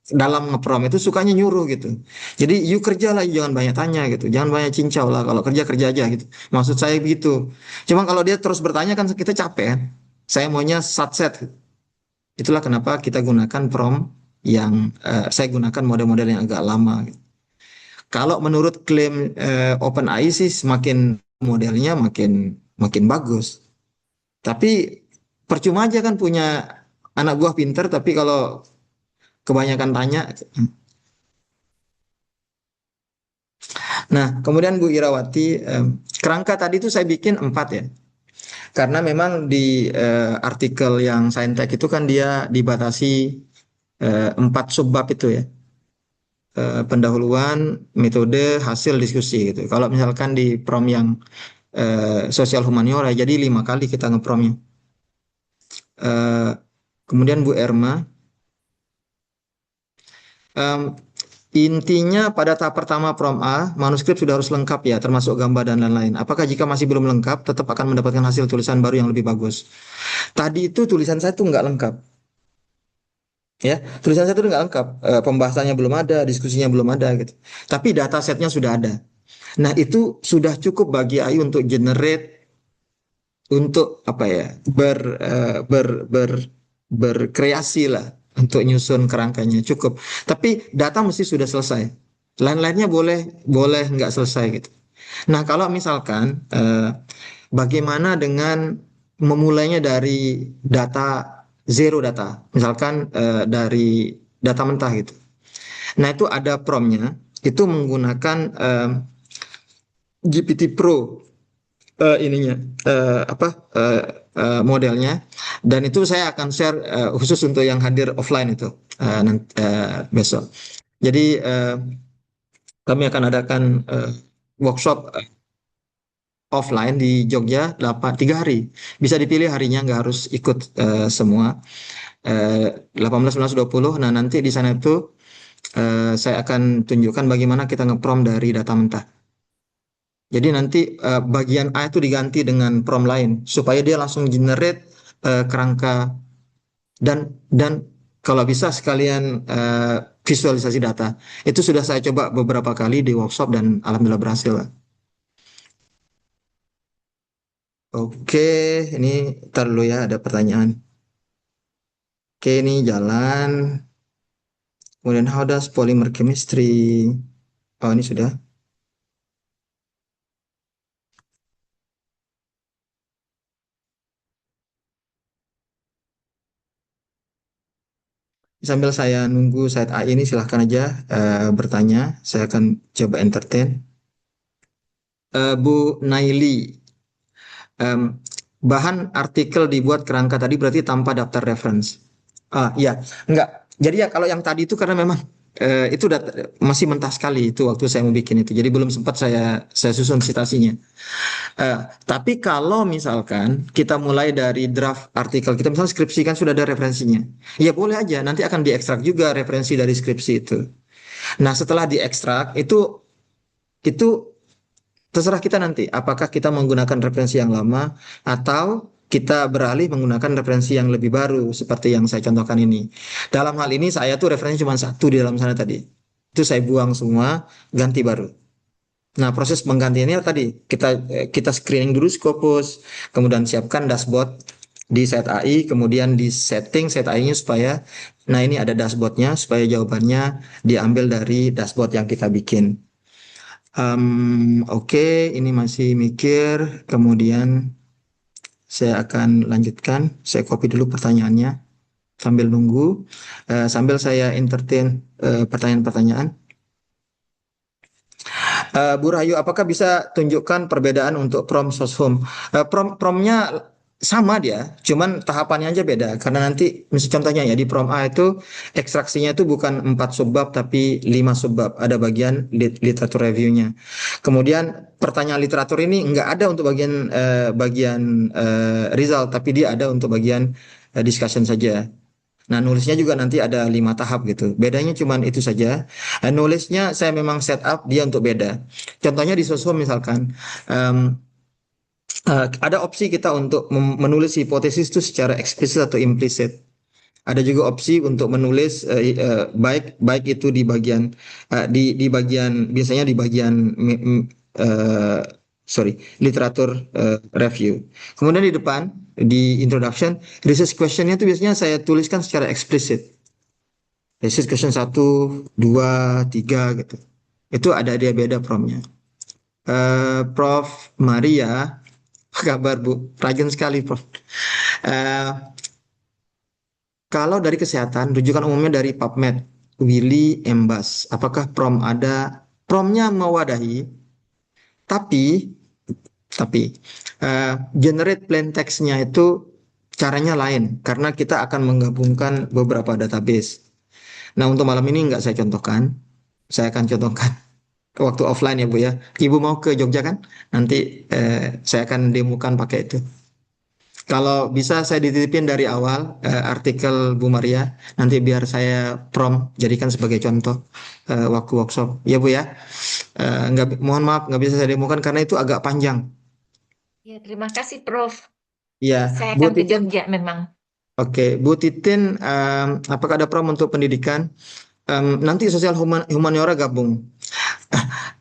dalam ngeprom itu sukanya nyuruh gitu. Jadi you kerja lah, you jangan banyak tanya gitu. Jangan banyak cincau lah. Kalau kerja kerja aja gitu. Maksud saya begitu. Cuma kalau dia terus bertanya kan kita capek kan. Saya maunya satset. Itulah kenapa kita gunakan prom yang saya gunakan model-model yang agak lama gitu. Kalau menurut klaim OpenAI sih semakin modelnya makin makin bagus. Tapi percuma aja kan punya anak buah pinter, tapi kalau kebanyakan tanya. Nah, kemudian Bu Irawati, kerangka tadi itu saya bikin 4 ya. Karena memang di artikel yang Saintek itu kan dia dibatasi 4 subbab itu ya. Pendahuluan, metode, hasil, diskusi gitu. Kalau misalkan di prom yang sosial humaniora, jadi 5 kali kita ngepromnya. Eh, kemudian Bu Erma, em, intinya pada tahap pertama prom A, manuskrip sudah harus lengkap ya, termasuk gambar dan lain-lain. Apakah jika masih belum lengkap, tetap akan mendapatkan hasil tulisan baru yang lebih bagus? Tadi itu tulisan saya tuh nggak lengkap, ya. Tulisan saya tuh nggak lengkap. Pembahasannya belum ada, diskusinya belum ada gitu. Tapi data setnya sudah ada. Nah itu sudah cukup bagi Ayu untuk generate, untuk apa ya, berkreasi lah untuk nyusun kerangkanya cukup. Tapi data mesti sudah selesai. Lain-lainnya boleh boleh nggak selesai gitu. Nah, kalau misalkan bagaimana dengan memulainya dari data zero data, misalkan dari data mentah gitu. Nah, itu ada promnya, itu menggunakan GPT Pro ininya apa eh, modelnya, dan itu saya akan share khusus untuk yang hadir offline itu nanti, besok. Jadi kami akan adakan workshop offline di Jogja 3 hari. Bisa dipilih harinya, nggak harus ikut semua. 18, 19, 20. Nah, nanti di sana itu saya akan tunjukkan bagaimana kita ngeprom dari data mentah. Jadi nanti bagian A itu diganti dengan prom lain supaya dia langsung generate kerangka, dan kalau bisa sekalian visualisasi data. Itu sudah saya coba beberapa kali di workshop dan alhamdulillah berhasil. Oke, ini ntar dulu ya, ada pertanyaan. Oke, ini jalan. Kemudian how does polymer chemistry? Oh, ini sudah. Sambil saya nunggu saat A ini silahkan aja bertanya. Saya akan coba entertain. Bu Naili, em, bahan artikel dibuat kerangka tadi berarti tanpa daftar reference. Ah, iya, enggak. Jadi ya kalau yang tadi itu karena memang itu masih mentah sekali itu waktu saya mau bikin itu. Jadi belum sempat saya susun citasinya. Eh, tapi kalau misalkan kita mulai dari draft artikel kita, misalnya skripsi kan sudah ada referensinya. Ya boleh aja, nanti akan diekstrak juga referensi dari skripsi itu. Nah, setelah diekstrak itu terserah kita nanti apakah kita menggunakan referensi yang lama atau kita beralih menggunakan referensi yang lebih baru seperti yang saya contohkan ini. Dalam hal ini saya tuh referensi cuma satu di dalam sana tadi. Itu saya buang semua, ganti baru. Nah, proses penggantiannya tadi kita screening dulu Scopus, kemudian siapkan dashboard di set AI, kemudian di setting set AI-nya supaya, nah ini ada dashboardnya supaya jawabannya diambil dari dashboard yang kita bikin. Oke, ini masih mikir, kemudian saya akan lanjutkan. Saya copy dulu pertanyaannya sambil nunggu, sambil saya entertain pertanyaan-pertanyaan. Bu Rahayu, apakah bisa tunjukkan perbedaan untuk prom soshum? Promnya sama dia, cuman tahapannya aja beda. Karena nanti, misalnya contohnya ya di prom A itu ekstraksinya itu bukan 4 subbab tapi 5 subbab. Ada bagian literatur reviewnya. Kemudian pertanyaan literatur ini nggak ada untuk bagian result, tapi dia ada untuk bagian discussion saja. Nah, nulisnya juga nanti ada 5 tahap gitu. Bedanya cuma itu saja. Nulisnya saya memang set up dia untuk beda. Contohnya di Sosum misalkan, em, ada opsi kita untuk menulis hipotesis itu secara eksplisit atau implisit. Ada juga opsi untuk menulis baik baik itu di bagian di bagian biasanya di bagian eh, sorry literatur review. Kemudian di depan di introduction research questionnya itu biasanya saya tuliskan secara eksplisit. Research question satu, 2, 3 gitu. Itu ada dia beda promnya. Prof Maria, apa kabar Bu? Rajin sekali Prof. Eh, Kalau dari kesehatan, rujukan umumnya dari PubMed, Willy Embas. Apakah prom ada? Promnya mewadahi, tapi generate plain text-nya itu caranya lain karena kita akan menggabungkan beberapa database. Nah, untuk malam ini nggak saya contohkan. Saya akan contohkan waktu offline ya Bu ya. Ibu mau ke Jogja kan? Nanti saya akan demokan pakai itu. Kalau bisa saya dititipin dari awal artikel Bu Maria, nanti biar saya jadikan sebagai contoh waktu workshop. Ya Bu ya, nggak, mohon maaf nggak bisa saya demokan karena itu agak panjang. Ya, terima kasih, Prof. Ya, Saya Bu akan ke Titin, Jogja memang. oke, Bu Titin, apakah ada prom untuk pendidikan? Nanti sosial humaniora gabung.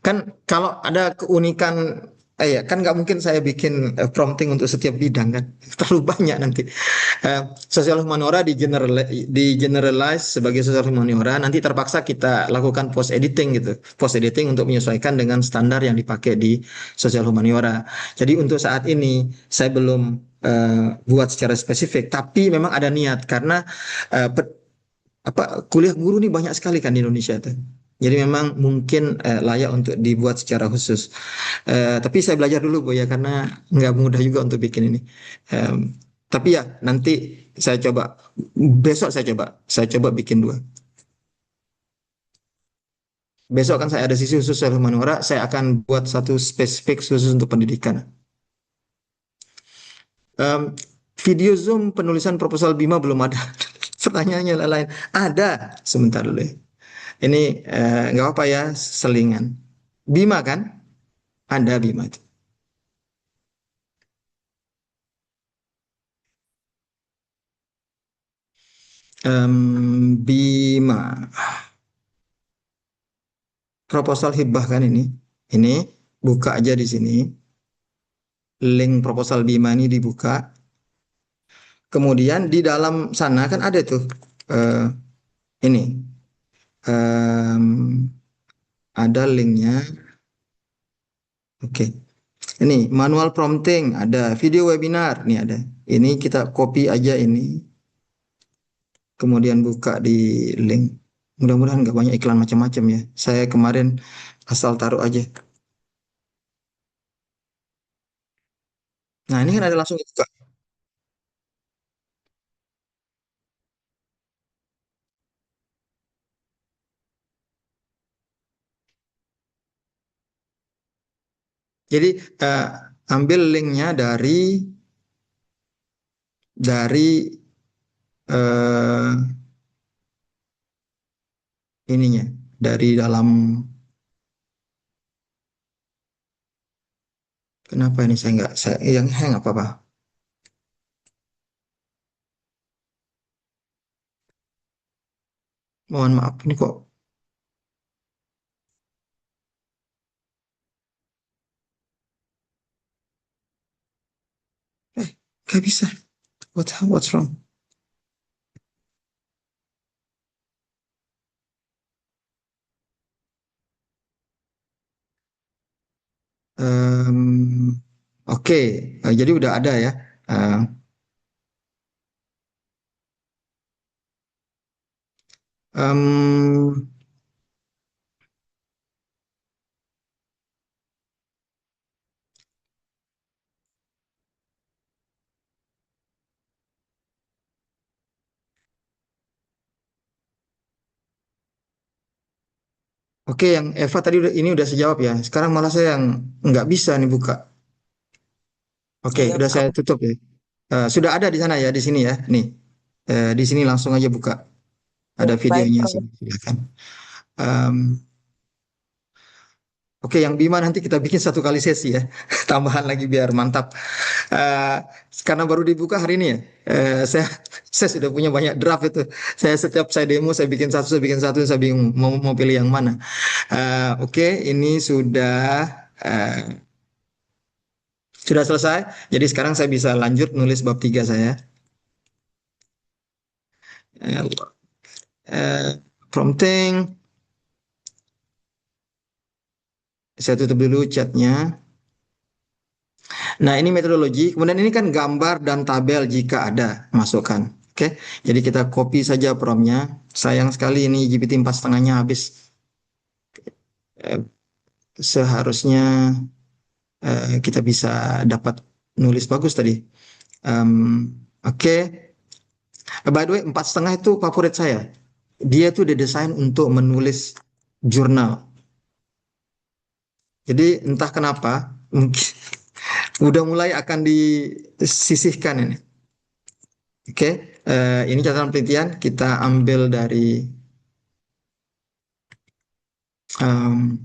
Kan kalau ada keunikan, ya kan nggak mungkin saya bikin prompting untuk setiap bidang kan, terlalu banyak nanti. Sosial humaniora di generalize sebagai sosial humaniora, nanti terpaksa kita lakukan post editing gitu, post editing untuk menyesuaikan dengan standar yang dipakai di sosial humaniora. Jadi untuk saat ini saya belum buat secara spesifik, tapi memang ada niat karena eh, kuliah guru nih banyak sekali kan di Indonesia tuh. Jadi memang mungkin layak untuk dibuat secara khusus. Tapi saya belajar dulu Bu ya karena nggak mudah juga untuk bikin ini. Em, tapi ya nanti saya coba besok saya coba bikin dua. Besok kan saya ada sisi khusus soal humaniora, saya akan buat satu spesifik khusus untuk pendidikan. Em, Video Zoom penulisan proposal Bima belum ada. Pertanyaannya lain. Ada. Sebentar dulu ya. Ini nggak apa ya, selingan. Bima kan? Ada Bima itu. Bima. Proposal hibah kan ini. Ini buka aja di sini. Link proposal Bima ini dibuka. Kemudian di dalam sana kan ada tuh eh, ini. Em, ada linknya. Oke. Ini manual prompting, ada video webinar, nih ada. Ini kita copy aja ini. Kemudian buka di link. Mudah-mudahan nggak banyak iklan macam-macam ya. Saya kemarin asal taruh aja. Nah ini kan ada langsung buka. Jadi eh, ambil linknya dari eh, ininya, dari dalam. Kenapa ini saya nggak saya yang hang apa apa? Mohon maaf ini kok. Nggak bisa. What's wrong? Oke, jadi udah ada ya. Eh, em, oke, yang Eva tadi ini udah saya jawab ya. Sekarang malah saya yang nggak bisa nih buka. Oke, Iya, udah saya Prof. tutup ya. Sudah ada di sana ya, di sini ya. Nih, di sini langsung aja buka. Ada Ya, baik, videonya Prof. sini, silakan. Em, oke, yang Bima nanti kita bikin satu kali sesi ya, tambahan lagi biar mantap. Eh, karena baru dibuka hari ini ya. Saya saya sudah punya banyak draft itu. Setiap saya demo saya bikin satu, saya bingung mau pilih yang mana. Oke, ini sudah selesai. Jadi sekarang saya bisa lanjut nulis bab 3 saya. Eh, Prompting, saya tutup dulu chatnya. Nah, ini metodologi. Kemudian ini kan gambar dan tabel jika ada, masukkan. Oke, jadi kita copy saja promptnya. Sayang sekali ini GPT 4,5-nya habis. Eh, Seharusnya kita bisa dapat nulis bagus tadi. Oke. By the way, 4,5 itu favorit saya. Dia tuh didesain untuk menulis jurnal. Jadi entah kenapa, mungkin udah mulai akan disisihkan ini. Oke, ini catatan penelitian kita ambil dari em,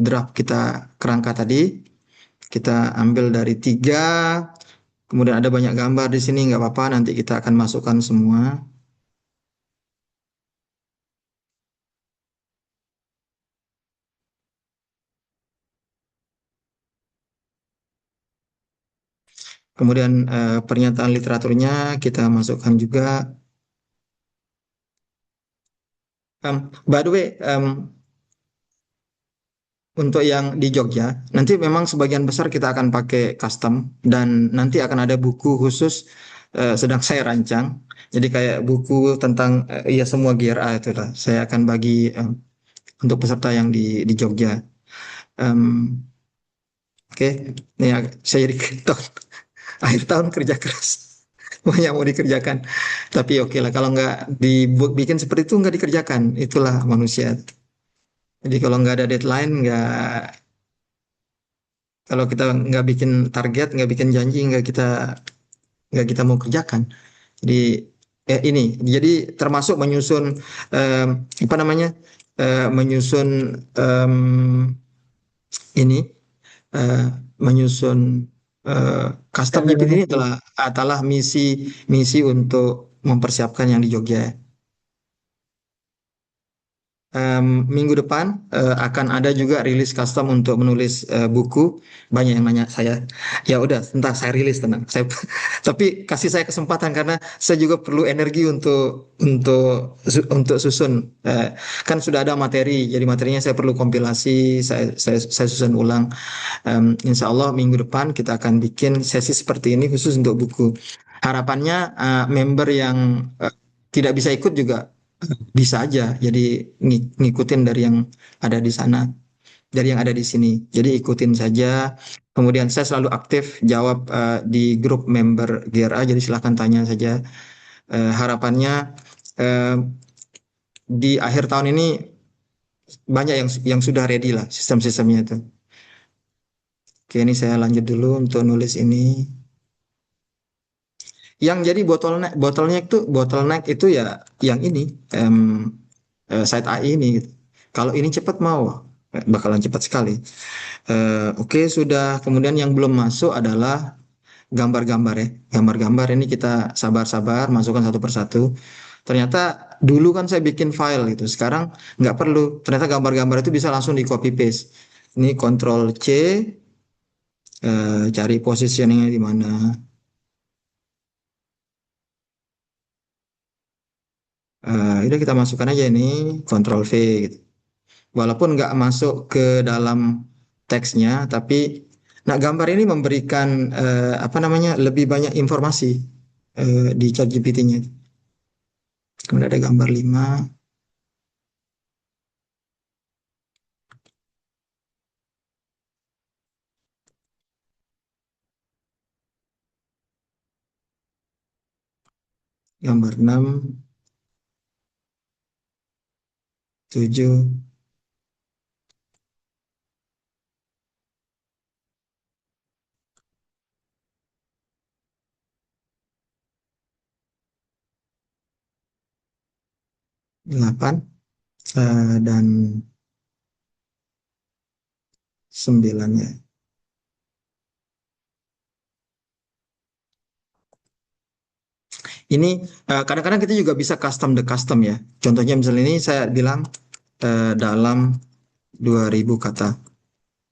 draft kita kerangka tadi. Kita ambil dari 3, kemudian ada banyak gambar di sini, nggak apa-apa, nanti kita akan masukkan semua. Kemudian pernyataan literaturnya kita masukkan juga. By the way, untuk yang di Jogja, nanti memang sebagian besar kita akan pakai custom dan nanti akan ada buku khusus sedang saya rancang. Jadi kayak buku tentang ya semua GRA itu lah. Saya akan bagi untuk peserta yang di Jogja. Em, Oke, Nih saya jadi tahun, akhir tahun kerja keras. Banyak mau dikerjakan. Tapi oke lah, kalau nggak dibikin seperti itu nggak dikerjakan. Itulah manusia. Jadi kalau nggak ada deadline, kalau kita nggak bikin target, nggak bikin janji, nggak kita mau kerjakan. Jadi ini, jadi termasuk menyusun em, apa namanya, menyusun em, ini, eh, menyusun eh, custom GPT ini adalah misi misi untuk mempersiapkan yang di Jogja. Minggu depan akan ada juga rilis custom untuk menulis buku. Banyak yang nanya saya, ya udah, entar saya rilis, tenang. Tapi kasih saya kesempatan karena saya juga perlu energi untuk susun. Kan sudah ada materi, jadi materinya saya perlu kompilasi, saya susun ulang. Insya Allah minggu depan kita akan bikin sesi seperti ini khusus untuk buku. Harapannya member yang tidak bisa ikut juga bisa aja, jadi ngikutin dari yang ada di sana, dari yang ada di sini. Jadi ikutin saja. Kemudian saya selalu aktif jawab di grup member GRA, jadi silahkan tanya saja. Harapannya eh, di akhir tahun ini banyak yang sudah ready lah sistem-sistemnya itu. Oke, ini saya lanjut dulu untuk nulis ini. Yang jadi bottleneck itu ya yang ini, em, site AI ini gitu. Kalau ini cepat mau bakalan cepat sekali. Oke, sudah. Kemudian yang belum masuk adalah gambar-gambar ya. Gambar-gambar ini kita sabar-sabar masukkan satu persatu. Ternyata dulu kan saya bikin file gitu. Sekarang nggak perlu. Ternyata gambar-gambar itu bisa langsung di copy paste. Ini Ctrl C, cari positioningnya di mana. Udah kita masukkan aja ini, Ctrl V gitu. Walaupun nggak masuk ke dalam teksnya, tapi nah gambar ini memberikan apa namanya, lebih banyak informasi di ChatGPT-nya. Kemudian ada gambar 5, gambar 6, 7, 8, dan 9 ya. Ini kadang-kadang kita juga bisa custom the custom ya. Contohnya misalnya ini saya bilang dalam 2000 kata.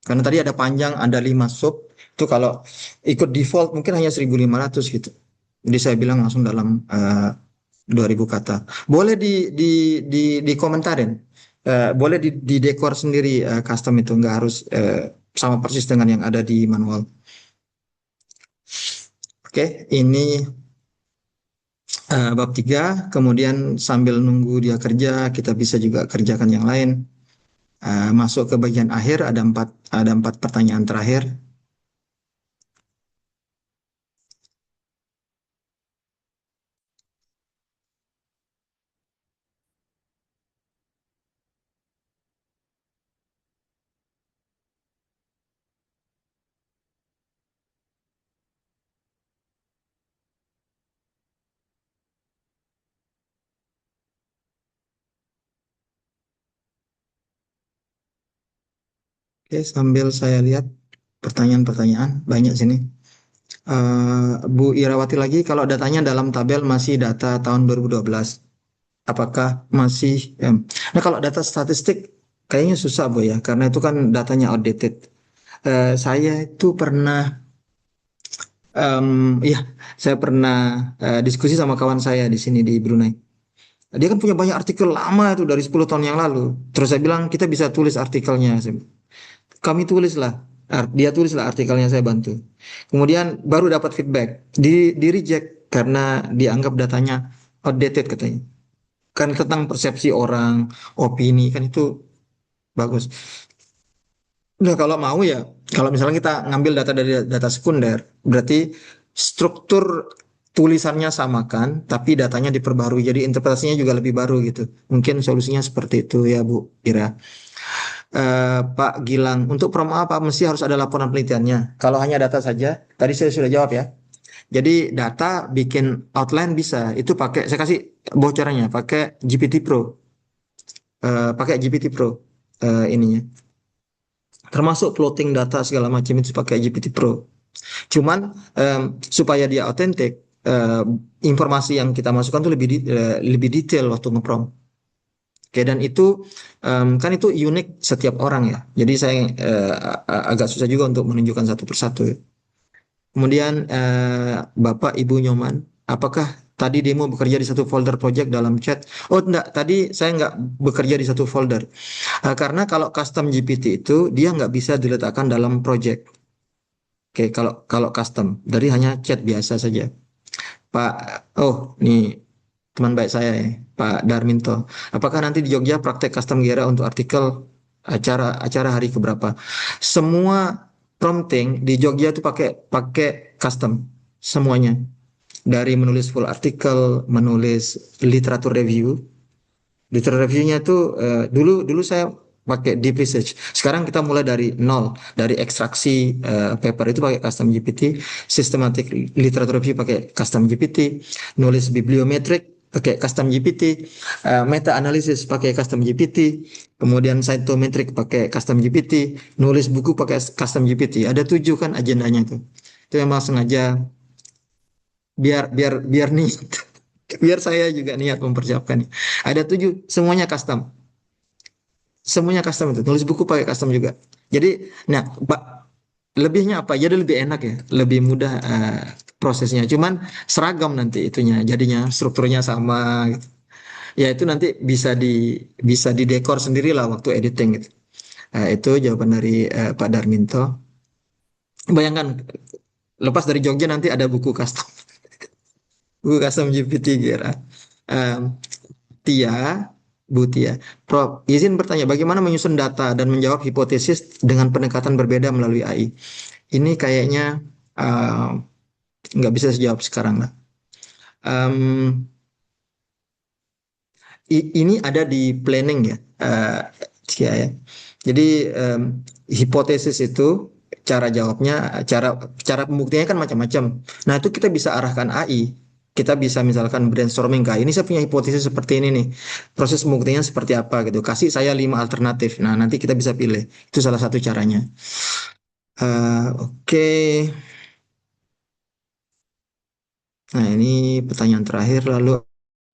Karena tadi ada panjang, ada 5 sub. Itu kalau ikut default mungkin hanya 1500 gitu. Jadi saya bilang langsung dalam 2000 kata. Boleh dikomentarin. Boleh di dekor sendiri custom itu. Nggak harus sama persis dengan yang ada di manual. Oke, ini bab 3. Kemudian sambil nunggu dia kerja, kita bisa juga kerjakan yang lain. Masuk ke bagian akhir, ada empat pertanyaan terakhir. Oke, sambil saya lihat pertanyaan-pertanyaan banyak sini. Bu Irawati lagi, kalau datanya dalam tabel masih data tahun 2012, apakah masih? Nah, kalau data statistik kayaknya susah Bu ya, karena itu kan datanya outdated. Saya itu pernah, ya, saya pernah diskusi sama kawan saya di sini di Brunei. Dia kan punya banyak artikel lama itu dari 10 tahun yang lalu. Terus saya bilang kita bisa tulis artikelnya. Kami tulislah, dia tulislah artikelnya, saya bantu. Kemudian baru dapat feedback, di reject karena dianggap datanya outdated katanya. Kan tentang persepsi orang, opini kan itu bagus. Nah, kalau mau ya, kalau misalnya kita ngambil data dari data sekunder, berarti struktur tulisannya samakan, tapi datanya diperbarui. Jadi interpretasinya juga lebih baru gitu. Mungkin solusinya seperti itu ya Bu Ira. Pak Gilang, untuk promo apa mesti harus ada laporan penelitiannya. Kalau hanya data saja, tadi saya sudah jawab ya. Jadi data bikin outline bisa, itu pakai, saya kasih bocorannya, pakai GPT Pro, pakai GPT Pro ininya. Termasuk plotting data segala macam itu pakai GPT Pro. Cuman supaya dia otentik, informasi yang kita masukkan tuh lebih detail waktu ngeprompt. Oke, dan itu kan itu unik setiap orang ya. Jadi saya agak susah juga untuk menunjukkan satu persatu. Kemudian Bapak Ibu Nyoman, apakah tadi demo bekerja di satu folder project dalam chat? Oh enggak, tadi saya nggak bekerja di satu folder. Karena kalau custom GPT itu dia nggak bisa diletakkan dalam project. Oke, kalau kalau custom, dari hanya chat biasa saja. Pak, oh nih teman baik saya ya, Pak Darminto. Apakah nanti di Jogja praktek custom Gira untuk artikel acara hari keberapa? Semua prompting di Jogja itu pakai pakai custom semuanya. Dari menulis full artikel, menulis literatur review. Literatur reviewnya itu dulu dulu saya pakai deep research. Sekarang kita mulai dari nol, dari ekstraksi paper itu pakai custom GPT, systematic literature review pakai custom GPT, nulis bibliometrik pakai custom GPT, meta analysis pakai custom GPT, kemudian cytometric pakai custom GPT, nulis buku pakai custom GPT. Ada 7 kan agendanya itu. Itu memang sengaja biar biar biar nih biar saya juga niat mempersiapkan. Ada 7, semuanya custom. Semuanya custom itu. Nulis buku pakai custom juga. Jadi, nah, Pak, lebihnya apa? Jadi lebih enak ya, lebih mudah prosesnya. Cuman seragam nanti itunya, jadinya strukturnya sama. Gitu. Ya itu nanti bisa didekor sendiri lah waktu editing gitu. Itu jawaban dari Pak Darminto. Bayangkan lepas dari Jogja nanti ada buku custom, buku custom GPT Gera. Em, Tia, Bu Tia. Prof, izin bertanya, bagaimana menyusun data dan menjawab hipotesis dengan pendekatan berbeda melalui AI? Ini kayaknya uh, nggak bisa dijawab sekarang lah. Um, ini ada di planning ya, Cia ya. Jadi hipotesis itu cara jawabnya, cara cara pembuktiannya kan macam-macam. Nah itu kita bisa arahkan AI. Kita bisa misalkan brainstorming kayak ini saya punya hipotesis seperti ini nih. Proses pembuktiannya seperti apa gitu. Kasih saya 5 alternatif. Nah nanti kita bisa pilih. Itu salah satu caranya. Oke. Nah, ini pertanyaan terakhir. Lalu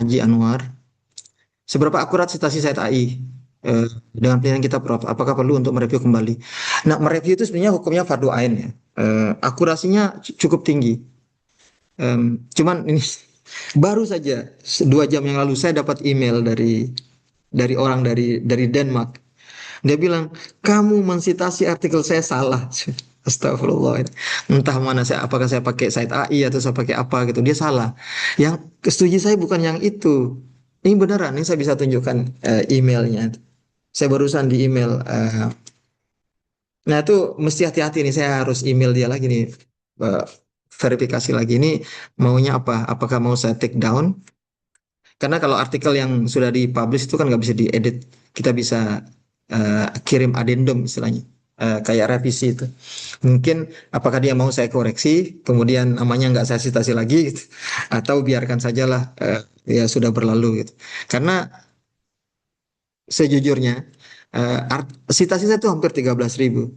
Haji Anwar, seberapa akurat citasi Said AI dengan penilaian kita, Prof? Apakah perlu untuk mereview kembali? Nah, mereview itu sebenarnya hukumnya fardu ain ya. Akurasinya cukup tinggi. Cuman ini baru saja 2 jam yang lalu saya dapat email dari orang dari Denmark. Dia bilang, kamu mensitasi artikel saya salah. Astagfirullah. Entah mana saya, apakah saya pakai site AI atau saya pakai apa gitu. Dia salah. Yang setuju saya bukan yang itu. Ini beneran, ini saya bisa tunjukkan emailnya. Saya barusan di email. Nah itu mesti hati-hati nih. Saya harus email dia lagi nih. eh, Verifikasi lagi. Ini maunya apa? Apakah mau saya take down? Karena kalau artikel yang sudah dipublish itu kan nggak bisa diedit. Kita bisa kirim addendum istilahnya. Kayak revisi itu. Mungkin apakah dia mau saya koreksi, kemudian namanya nggak saya citasi lagi, gitu. Atau biarkan sajalah ya sudah berlalu gitu. Karena sejujurnya citasi saya itu hampir 13.000.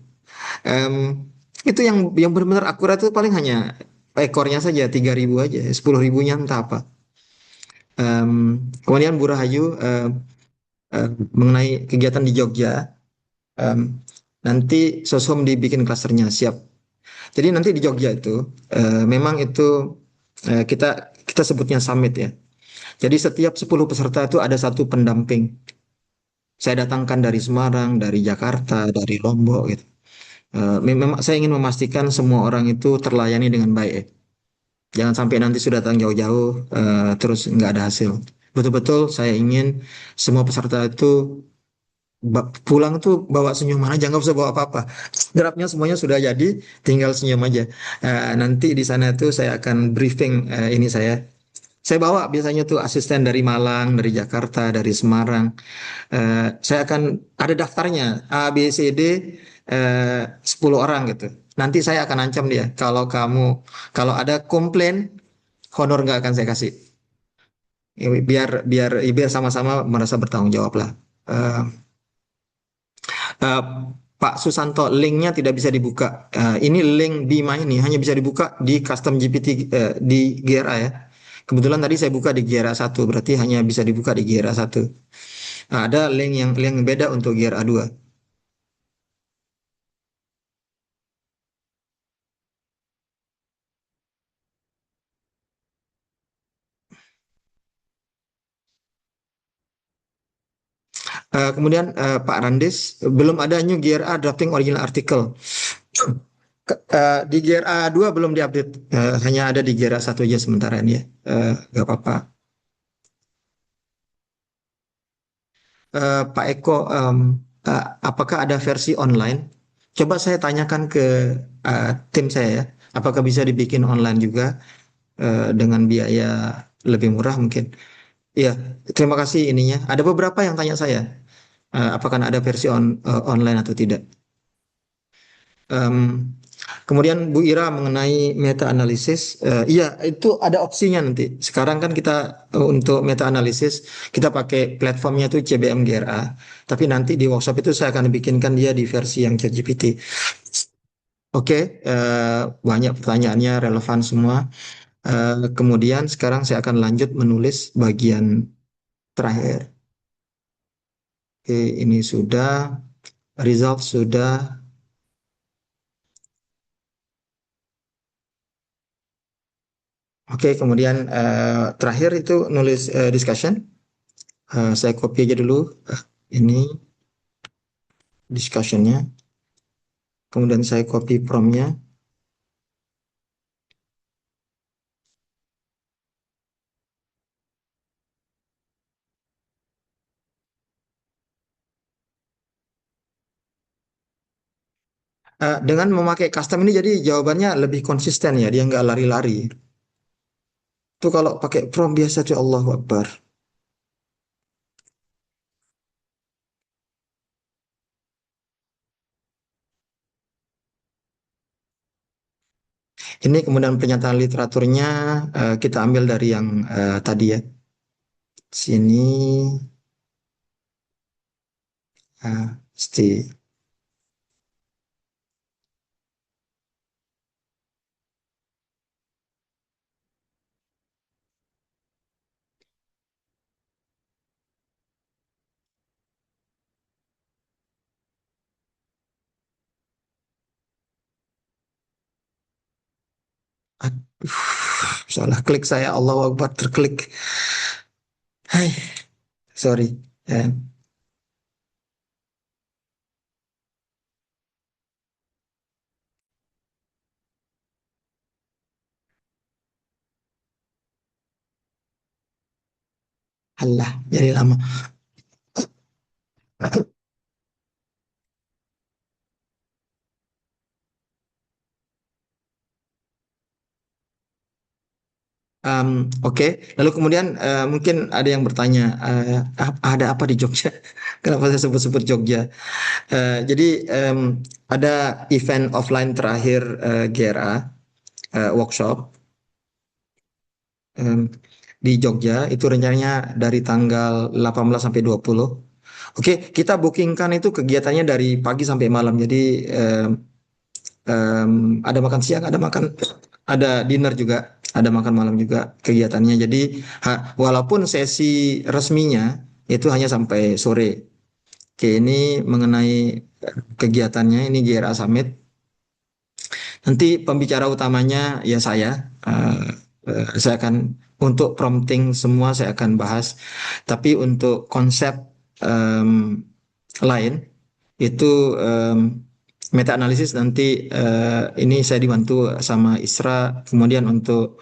Em, itu yang benar-benar akurat itu paling hanya ekornya saja 3.000 aja, 10.000-nya entah apa. Kemudian Bu Rahayu mengenai kegiatan di Jogja, em, nanti Soshom dibikin klasternya siap. Jadi nanti di Jogja itu memang itu kita kita sebutnya summit ya. Jadi setiap 10 peserta itu ada satu pendamping. Saya datangkan dari Semarang, dari Jakarta, dari Lombok gitu. Memang saya ingin memastikan semua orang itu terlayani dengan baik, ya. Jangan sampai nanti sudah datang jauh-jauh terus nggak ada hasil. Betul-betul saya ingin semua peserta itu pulang tuh bawa senyuman aja, nggak usah bawa apa-apa. Draftnya semuanya sudah jadi, tinggal senyum aja. Nanti di sana tuh saya akan briefing ini saya bawa biasanya tuh asisten dari Malang, dari Jakarta, dari Semarang. Saya akan ada daftarnya A, B, C, D 10 orang gitu. Nanti saya akan ancam dia. Kalau ada komplain, honor nggak akan saya kasih. Biar biar biar sama-sama merasa bertanggung jawab lah. Eh, eh, Pak Susanto, linknya tidak bisa dibuka. Ini link Bima ini hanya bisa dibuka di custom GPT di GRA ya. Kebetulan tadi saya buka di GRA 1, berarti hanya bisa dibuka di GRA 1. Nah, ada link yang beda untuk GRA 2. Kemudian Pak Randis, belum ada new GRA drafting original artikel. Di GRA 2 belum diupdate, hanya ada di GRA 1 aja sementara ini ya. Gak apa-apa. Pak Eko, apakah ada versi online? Coba saya tanyakan ke tim saya ya, apakah bisa dibikin online juga dengan biaya lebih murah mungkin. Iya, terima kasih ininya. Ada beberapa yang tanya saya, apakah ada versi online atau tidak. Em, Kemudian Bu Ira mengenai meta analisis, iya itu ada opsinya nanti. Sekarang kan kita untuk meta analisis kita pakai platformnya itu CBM GRA, tapi nanti di workshop itu saya akan bikinkan dia di versi yang ChatGPT. Oke, banyak pertanyaannya relevan semua. Kemudian sekarang saya akan lanjut menulis bagian terakhir. Oke, ini sudah, result sudah. Oke, kemudian terakhir itu nulis discussion. Saya copy aja dulu ini discussionnya. Kemudian saya copy promnya. Dengan memakai custom ini jadi jawabannya lebih konsisten ya. Dia nggak lari-lari. Itu kalau pakai prompt biasa tuh Allahu Akbar. Ini kemudian pernyataan literaturnya kita ambil dari yang tadi ya. Sini. Pasti. Aduh, salah klik saya. Allahu Akbar, terklik. Hai, sorry. Eh, Alah, jadi lama. Oke. Lalu kemudian mungkin ada yang bertanya, ada apa di Jogja? Kenapa saya sebut-sebut Jogja? Jadi ada event offline terakhir GRA workshop em, di Jogja itu rencananya dari tanggal 18 sampai 20. Oke, kita bookingkan itu kegiatannya dari pagi sampai malam. Jadi ada makan siang, ada dinner juga, ada makan malam juga kegiatannya. Jadi walaupun sesi resminya itu hanya sampai sore. Oke, ini mengenai kegiatannya ini GRA Summit. Nanti pembicara utamanya ya saya. Saya akan untuk prompting semua saya akan bahas. Tapi untuk konsep em, lain itu meta analisis nanti ini saya dibantu sama Isra. Kemudian untuk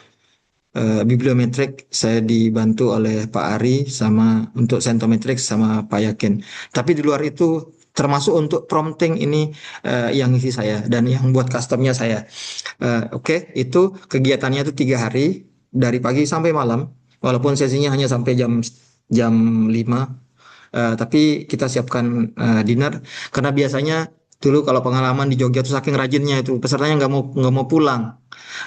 bibliometrik saya dibantu oleh Pak Ari sama untuk sentometrik sama Pak Yakin. Tapi di luar itu termasuk untuk prompting ini yang isi saya dan yang buat customnya saya. Oke, itu kegiatannya itu 3 hari dari pagi sampai malam. Walaupun sesinya hanya sampai jam jam 5, tapi kita siapkan dinner karena biasanya dulu kalau pengalaman di Jogja tuh saking rajinnya itu pesertanya nggak mau pulang,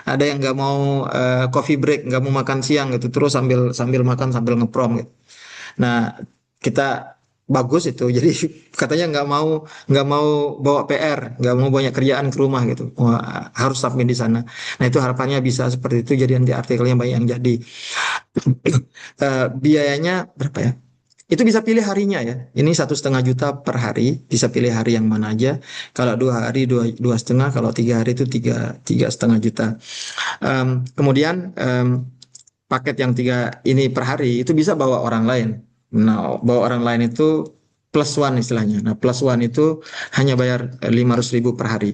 ada yang nggak mau coffee break, nggak mau makan siang gitu, terus sambil sambil makan sambil ngeprom gitu. Nah, kita bagus itu. Jadi katanya nggak mau bawa PR, nggak mau banyak kerjaan ke rumah gitu. Wah, harus submit di sana. Nah, itu harapannya bisa seperti itu. Jadi nanti artikelnya banyak yang jadi. Biayanya berapa ya? Itu bisa pilih harinya ya. Ini 1,5 juta per hari. Bisa pilih hari yang mana aja. Kalau 2 hari dua setengah. Kalau 3 hari itu tiga setengah juta. Kemudian paket yang 3 ini per hari itu bisa bawa orang lain. Nah, bawa orang lain itu plus one istilahnya. Nah, plus one itu hanya bayar 500 ribu per hari.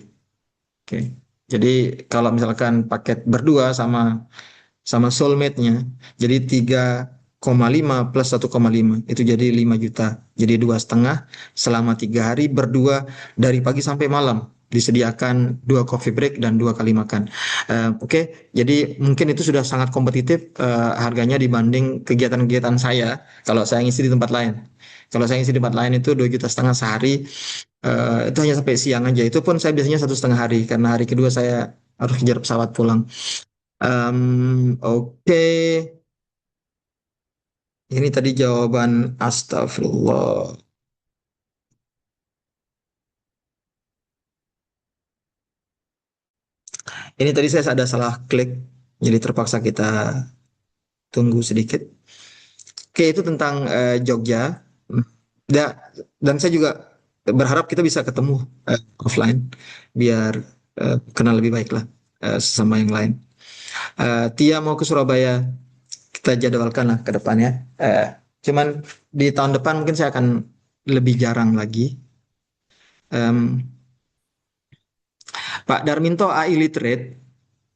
Oke. Jadi kalau misalkan paket berdua sama sama soulmate-nya, jadi 3,5 plus 1,5 itu jadi 5 juta. Jadi 2,5 selama 3 hari berdua dari pagi sampai malam. Disediakan 2 coffee break dan 2 kali makan. Oke, jadi mungkin itu sudah sangat kompetitif harganya dibanding kegiatan-kegiatan saya. Kalau saya ngisi di tempat lain, kalau saya ngisi di tempat lain itu 2,5 juta sehari. Itu hanya sampai siang aja. Itu pun saya biasanya 1,5 hari karena hari kedua saya harus kejar pesawat pulang. Oke. Ini tadi jawaban astagfirullah. Ini tadi saya ada salah klik, jadi terpaksa kita tunggu sedikit. Oke, itu tentang Jogja. Da- dan saya juga berharap kita bisa ketemu offline, biar kenal lebih baik lah sama yang lain. Tia mau ke Surabaya, kita jadwalkan lah ke depannya. Cuman di tahun depan mungkin saya akan lebih jarang lagi. Em, Pak Darminto AI literate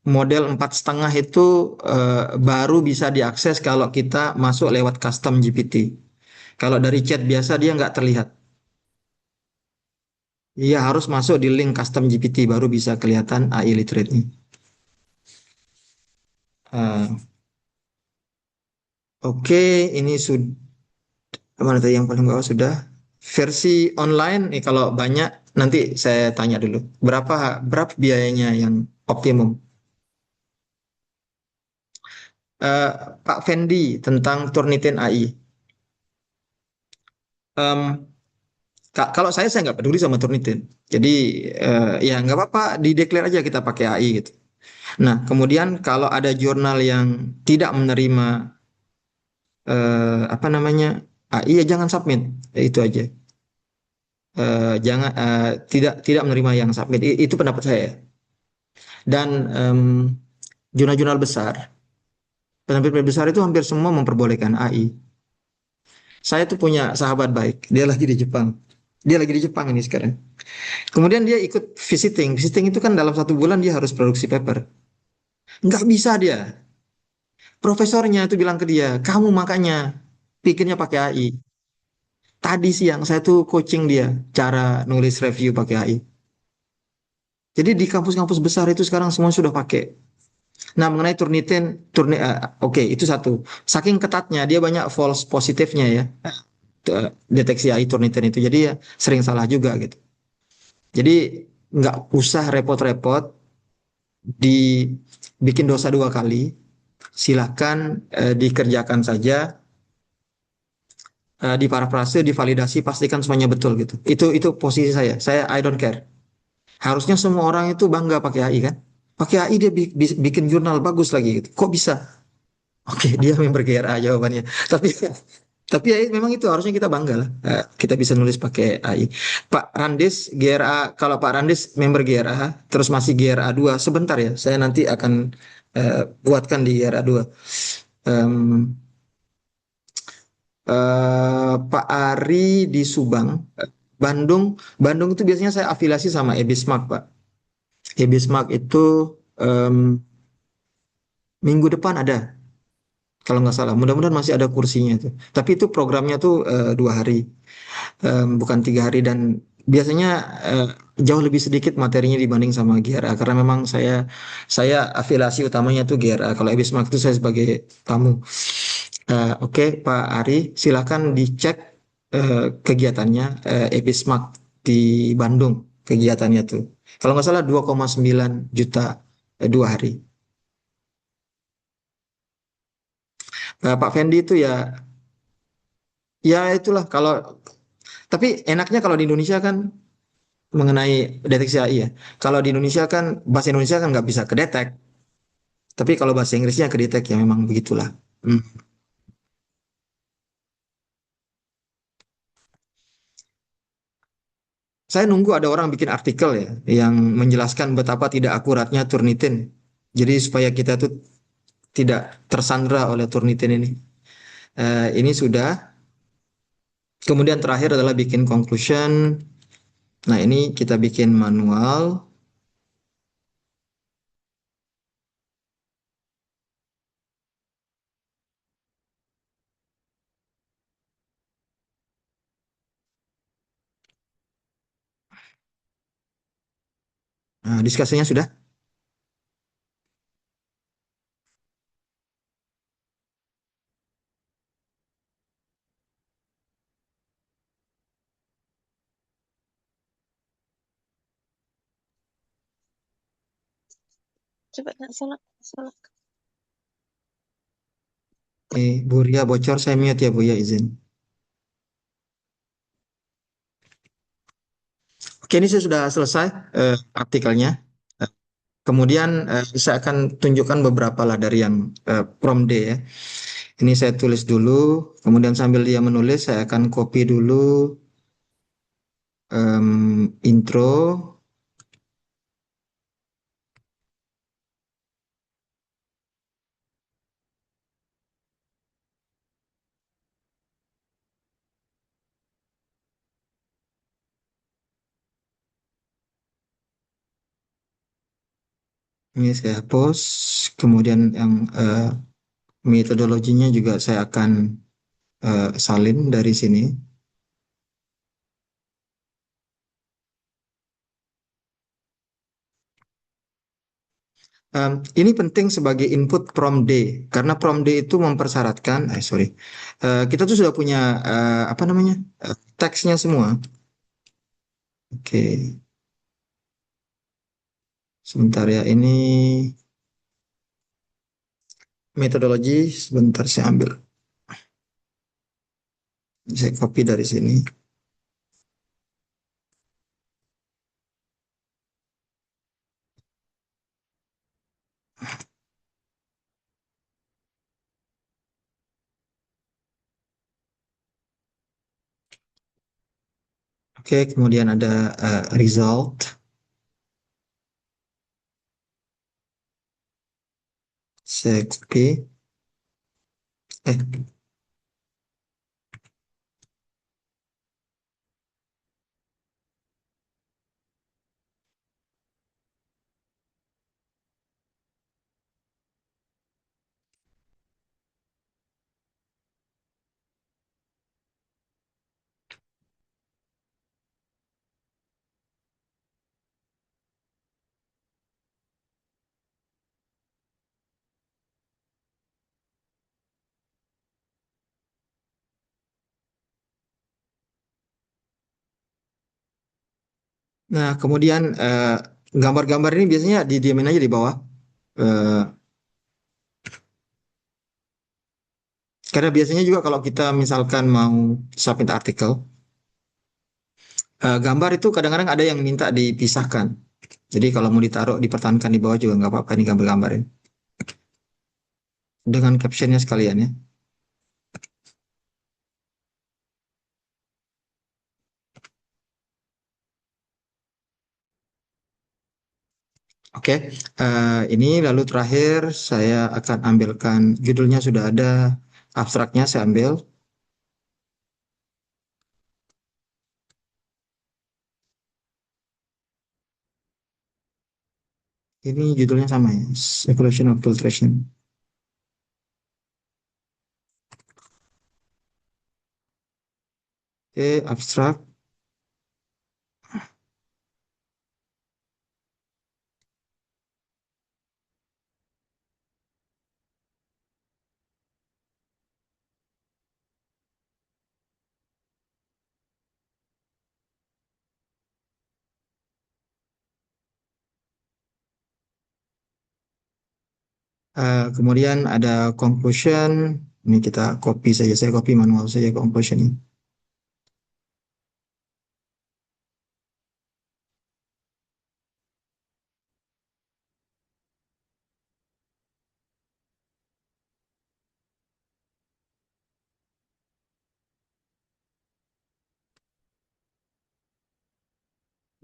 model 4,5 itu baru bisa diakses kalau kita masuk lewat custom GPT. Kalau dari chat biasa dia nggak terlihat. Iya harus masuk di link custom GPT baru bisa kelihatan AI literate-nya. Oke, ini sudah mana tadi yang paling bawah sudah versi online nih kalau banyak nanti saya tanya dulu berapa berapa biayanya yang optimum. Eh, Pak Fendi tentang Turnitin AI. Em, kalau saya nggak peduli sama Turnitin. Jadi ya nggak apa-apa, dideklar aja kita pakai AI gitu. Nah, kemudian kalau ada jurnal yang tidak menerima apa namanya AI ya jangan submit. Ya, itu aja. Jangan tidak tidak menerima yang submit. Itu pendapat saya. Dan jurnal-jurnal besar, penerbit besar itu hampir semua memperbolehkan AI. Saya tuh punya sahabat baik, dia lagi di Jepang. Dia lagi di Jepang ini sekarang. Kemudian dia ikut visiting. Visiting itu kan dalam 1 bulan dia harus produksi paper. Nggak bisa dia. Profesornya itu bilang ke dia, kamu makanya bikinnya pakai AI. Tadi siang saya tuh coaching dia cara nulis review pakai AI. Jadi di kampus-kampus besar itu sekarang semua sudah pakai. Nah, mengenai oke, itu satu. Saking ketatnya, dia banyak false positifnya ya, deteksi AI Turnitin itu. Jadi ya sering salah juga gitu. Jadi nggak usah repot-repot dibikin dosa 2 kali. Silahkan dikerjakan saja, diparafrase, divalidasi, pastikan semuanya betul gitu. Itu posisi saya. Saya I don't care. Harusnya semua orang itu bangga pakai AI kan. Pakai AI dia bikin jurnal bagus lagi gitu. Kok bisa? Oke, dia member GRA jawabannya. Tapi tapi ya memang itu harusnya kita bangga lah. Kita bisa nulis pakai AI. Pak Randis GRA, kalau Pak Randis member GRA, terus masih GRA 2, sebentar ya. Saya nanti akan buatkan di GRA 2. Em, Pak Ari di Subang, Bandung. Bandung itu biasanya saya afiliasi sama Ebismak, Pak. Ebismak itu em, minggu depan ada, kalau nggak salah. Mudah-mudahan masih ada kursinya itu. Tapi itu programnya tuh 2 hari, bukan 3 hari, dan biasanya eh, jauh lebih sedikit materinya dibanding sama GRA karena memang saya afiliasi utamanya tuh GRA. Kalau Ebismak itu saya sebagai tamu. Oke, Pak Ari, silakan dicek kegiatannya Ebismak di Bandung, kegiatannya tuh. Kalau nggak salah 2,9 juta 2 hari. Pak Fendi itu ya, ya itulah kalau, tapi enaknya kalau di Indonesia kan mengenai deteksi AI ya. Kalau di Indonesia kan bahasa Indonesia kan nggak bisa kedetek, tapi kalau bahasa Inggrisnya kedetek ya memang begitulah. Hmm. Saya nunggu ada orang bikin artikel ya yang menjelaskan betapa tidak akuratnya Turnitin. Jadi supaya kita tuh tidak tersandra oleh Turnitin ini. Ini sudah. Kemudian terakhir adalah bikin conclusion. Nah ini kita bikin manual. Nah, diskusinya sudah. Coba nak salah, salah. Bu Ria bocor, saya mute ya Bu ya, izin. Oke, ini saya sudah selesai artikelnya. Eh, Kemudian saya akan tunjukkan beberapa lah dari yang prompt D ya. Ini saya tulis dulu, kemudian sambil dia menulis saya akan copy dulu intro. Ini saya hapus, kemudian yang metodologinya juga saya akan salin dari sini. Ini penting sebagai input prompt D karena prompt D itu mempersyaratkan, sorry, kita tuh sudah punya apa namanya teksnya semua. Oke, sebentar ya, ini metodologi, sebentar saya ambil, saya copy dari sini. Oke, kemudian ada result. Saya copy. Eh, nah, kemudian gambar-gambar ini biasanya didiamin aja di bawah. Eh, Karena biasanya juga kalau kita misalkan mau submit artikel, gambar itu kadang-kadang ada yang minta dipisahkan. Jadi kalau mau ditaruh, dipertahankan di bawah juga nggak apa-apa nih gambar-gambarin. Dengan captionnya sekalian ya. Oke, ini lalu terakhir saya akan ambilkan judulnya sudah ada, abstraknya saya ambil. Ini judulnya sama ya, Evolution of Filtration. Oke, abstrak. Kemudian ada conclusion. Ini kita copy saja, saya copy manual saja conclusion ini.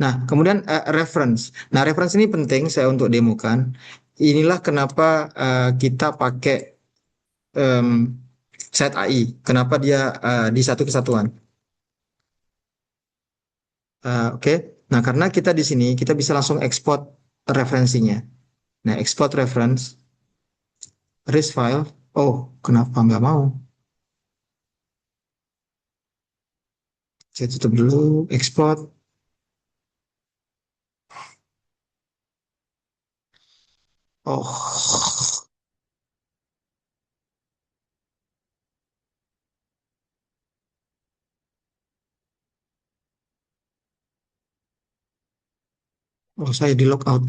Nah, kemudian reference. Nah, reference ini penting saya untuk demokan. Inilah kenapa kita pakai em, set AI. Kenapa dia di satu kesatuan. Oke. Nah, karena kita di sini kita bisa langsung export referensinya. Nah, export reference, RIS file. Oh, kenapa nggak mau? Saya tutup dulu, export. Oh, oh saya di logout.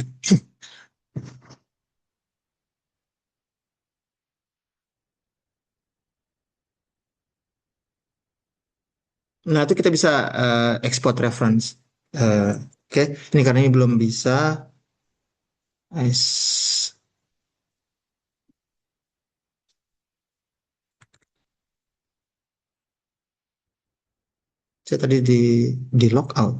Nah, itu kita bisa export reference. Oke, ini karena ini belum bisa. Es- Saya tadi di logout.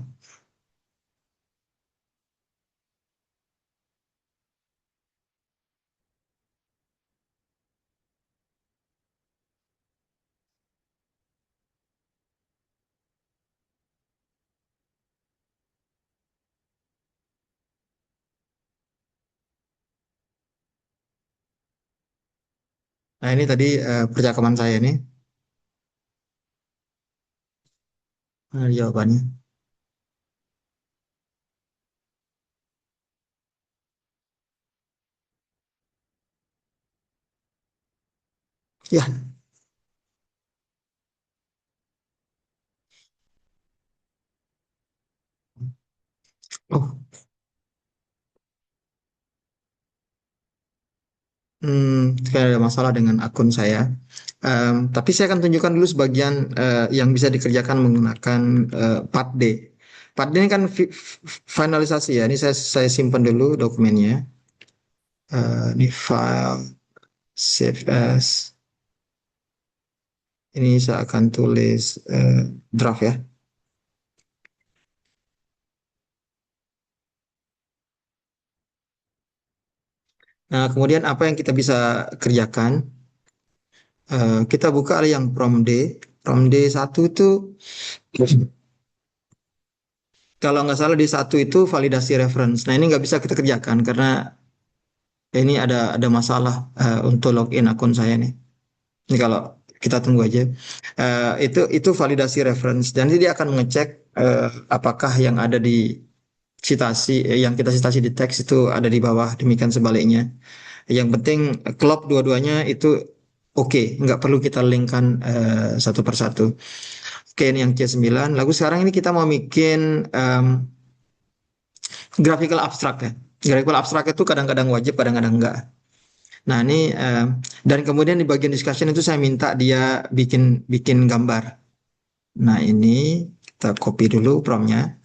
Nah, ini tadi percakapan saya nih. Jawabannya. Ya, oh, kayak ada masalah dengan akun saya. Tapi saya akan tunjukkan dulu sebagian yang bisa dikerjakan menggunakan Part D. Part D ini kan finalisasi ya. Ini saya simpan dulu dokumennya. Ini file, save as. Ini saya akan tulis draft ya. Nah, kemudian apa yang kita bisa kerjakan? Kita buka yang prom D. Prom D satu itu kalau nggak salah di satu itu validasi reference. Nah, ini nggak bisa kita kerjakan karena ini ada masalah untuk login akun saya nih. Ini kalau kita tunggu aja. Itu validasi reference dan nanti dia akan mengecek apakah yang ada di yang kita citasi di teks itu ada di bawah, demikian sebaliknya. Yang penting klop dua-duanya itu oke, nggak perlu kita linkkan satu persatu. Oke, ini yang C9. Lalu sekarang ini kita mau bikin graphical abstract ya. Graphical abstract itu kadang-kadang wajib, kadang-kadang enggak. Nah, ini dan kemudian di bagian discussion itu saya minta dia bikin bikin gambar. Nah, ini kita copy dulu promptnya.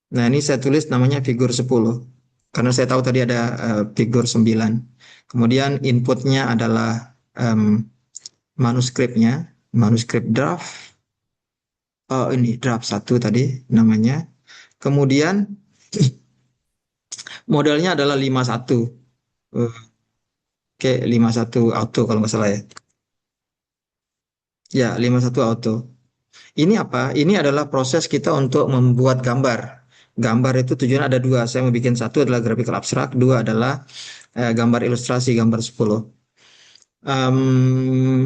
Nah, ini saya tulis namanya figur 10. Karena saya tahu tadi ada figur 9. Kemudian inputnya adalah manuskripnya, manuskriп draft. Oh, ini draft satu tadi namanya. Kemudian modelnya adalah 51. Eh, Oke, 51 auto kalau nggak salah ya. Ya, 51 auto. Ini apa? Ini adalah proses kita untuk membuat gambar. Gambar itu tujuan ada dua. Saya mau bikin satu adalah graphical abstract, dua adalah gambar ilustrasi, gambar 10.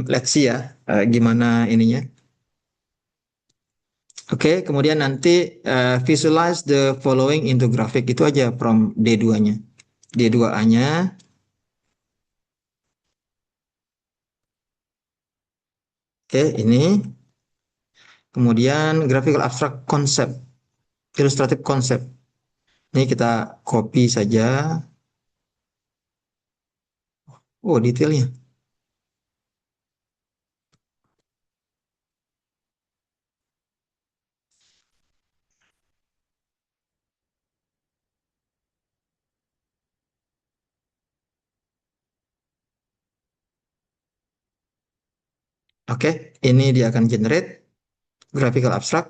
Let's see ya, gimana ininya. Oke, kemudian nanti visualize the following into graphic. Itu aja prompt D2-nya. D2A-nya, oke ini. Kemudian graphical abstract concept, illustrative concept. Ini kita copy saja. Oh, detailnya. Oke, ini dia akan generate graphical abstract.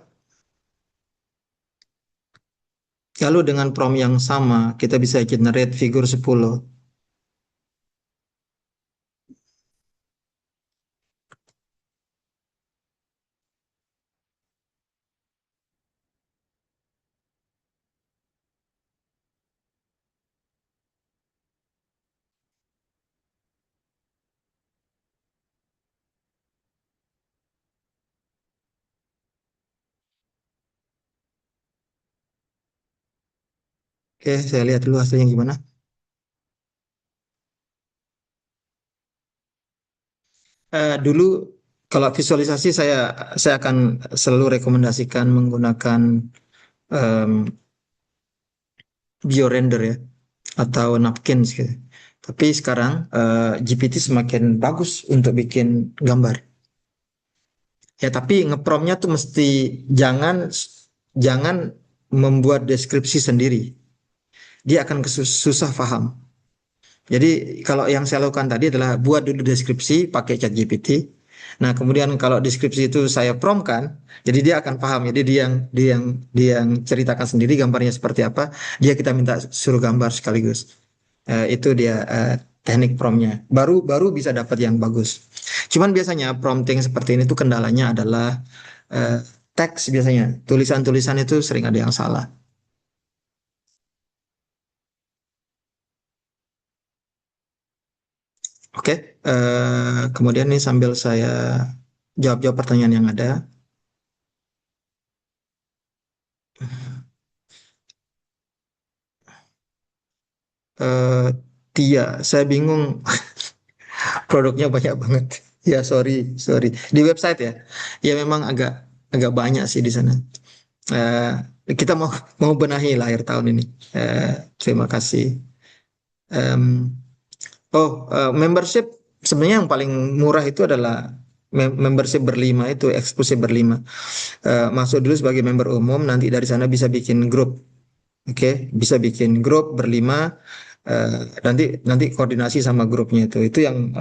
Lalu dengan prompt yang sama, kita bisa generate figur 10. Oke, saya lihat dulu hasilnya gimana. Dulu kalau visualisasi saya akan selalu rekomendasikan menggunakan em, biorender ya atau napkins gitu. Tapi sekarang GPT semakin bagus untuk bikin gambar. Ya, tapi ngepromnya tuh mesti jangan jangan membuat deskripsi sendiri. Dia akan susah paham. Jadi kalau yang saya lakukan tadi adalah buat dulu deskripsi pakai ChatGPT. Nah, kemudian kalau deskripsi itu saya promptkan, jadi dia akan paham. Jadi dia yang ceritakan sendiri gambarnya seperti apa. Dia kita minta suruh gambar sekaligus. Itu dia teknik promptnya. Baru baru bisa dapat yang bagus. Cuman biasanya prompting seperti ini tuh kendalanya adalah eh, teks biasanya. Tulisan-tulisan itu sering ada yang salah. Oke, kemudian nih sambil saya jawab-jawab pertanyaan yang ada. Eh, Tia, saya bingung produknya banyak banget. Ya sorry, sorry. Di website ya, ya memang agak agak banyak sih di sana. Kita mau mau benahi lah akhir tahun ini. Eh, Terima kasih. Em, Membership sebenarnya yang paling murah itu adalah membership berlima itu eksklusif berlima. Masuk dulu sebagai member umum, nanti dari sana bisa bikin grup. Oke, bisa bikin grup berlima. Nanti nanti koordinasi sama grupnya itu yang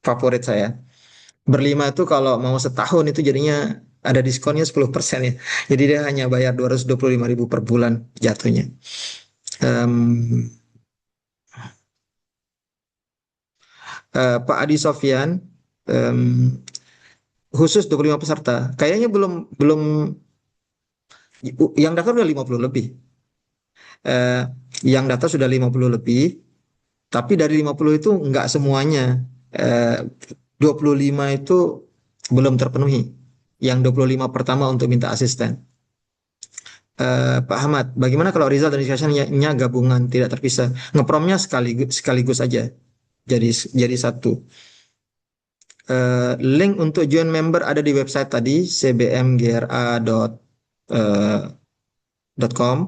favorit saya. Berlima itu kalau mau setahun itu jadinya ada diskonnya 10% ya. Jadi dia hanya bayar 225.000 per bulan jatuhnya. Em, Pak Adi Sofyan, em, khusus 25 peserta. Kayaknya belum belum yang daftar udah 50 lebih. Eh, yang daftar sudah 50 lebih, tapi dari 50 itu nggak semuanya. Eh, 25 itu belum terpenuhi. Yang 25 pertama untuk minta asisten. Pak Ahmad, bagaimana kalau Rizal dan discussion-nya gabungan tidak terpisah? Ngepromnya sekaligus sekaligus aja. Jadi satu. Link untuk join member ada di website tadi cbmgra.com.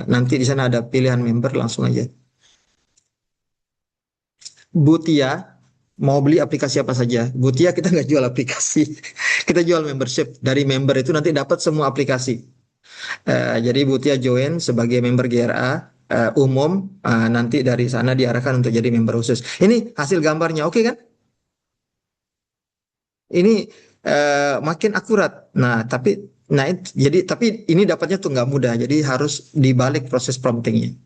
Nanti di sana ada pilihan member langsung aja. Butia mau beli aplikasi apa saja. Butia kita nggak jual aplikasi, kita jual membership. Dari member itu nanti dapat semua aplikasi. Jadi Butia join sebagai member GRA umum. Nanti dari sana diarahkan untuk jadi member khusus. Ini hasil gambarnya, oke kan? Ini makin akurat. Tapi ini dapatnya tuh nggak mudah. Jadi harus dibalik proses promptingnya.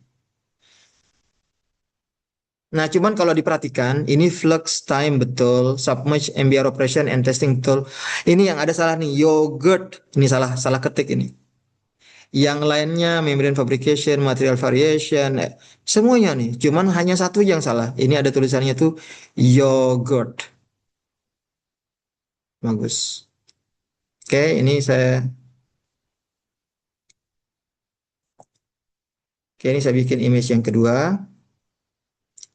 Nah, cuman kalau diperhatikan, ini flux time betul, submerge MBR operation and testing betul. Ini yang ada salah nih, yogurt. Ini salah, salah ketik ini. Yang lainnya membrane fabrication, material variation, semuanya nih. Cuman hanya satu yang salah. Ini ada tulisannya tuh yogurt. Bagus. Oke, ini saya bikin image yang kedua.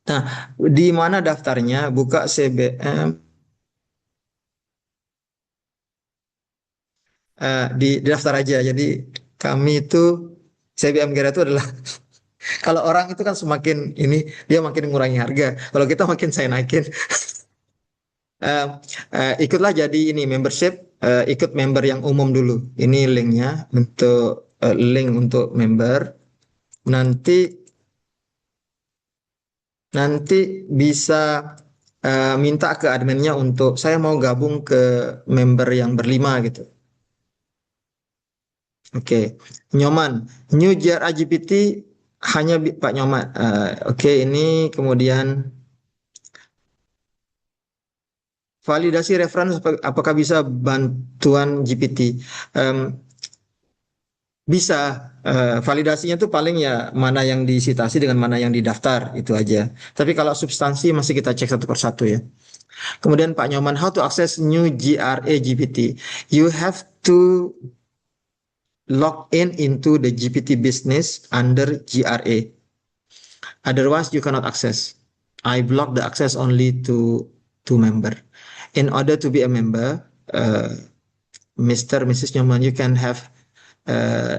Nah, di mana daftarnya? Buka CBM, di daftar aja. Jadi kami itu CBM Gera itu adalah kalau orang itu kan semakin ini dia makin mengurangi harga. Kalau kita makin saya naikin. Eh, Ikutlah jadi ini membership, ikut member yang umum dulu. Ini linknya untuk link untuk member. Nanti nanti bisa minta ke adminnya untuk saya mau gabung ke member yang berlima gitu. Oke, Nyoman, New JRA GPT hanya Pak Nyoman. Oke, ini kemudian validasi referensi apakah bisa bantuan GPT? Em, Bisa. Validasinya tuh paling ya mana yang disitasi dengan mana yang didaftar itu aja. Tapi kalau substansi masih kita cek satu persatu ya. Kemudian Pak Nyoman, how to access new GRA GPT? You have to log in into the GPT business under GRA. Otherwise, you cannot access. I block the access only to member. In order to be a member, Mr. Mrs. Nyoman, you can have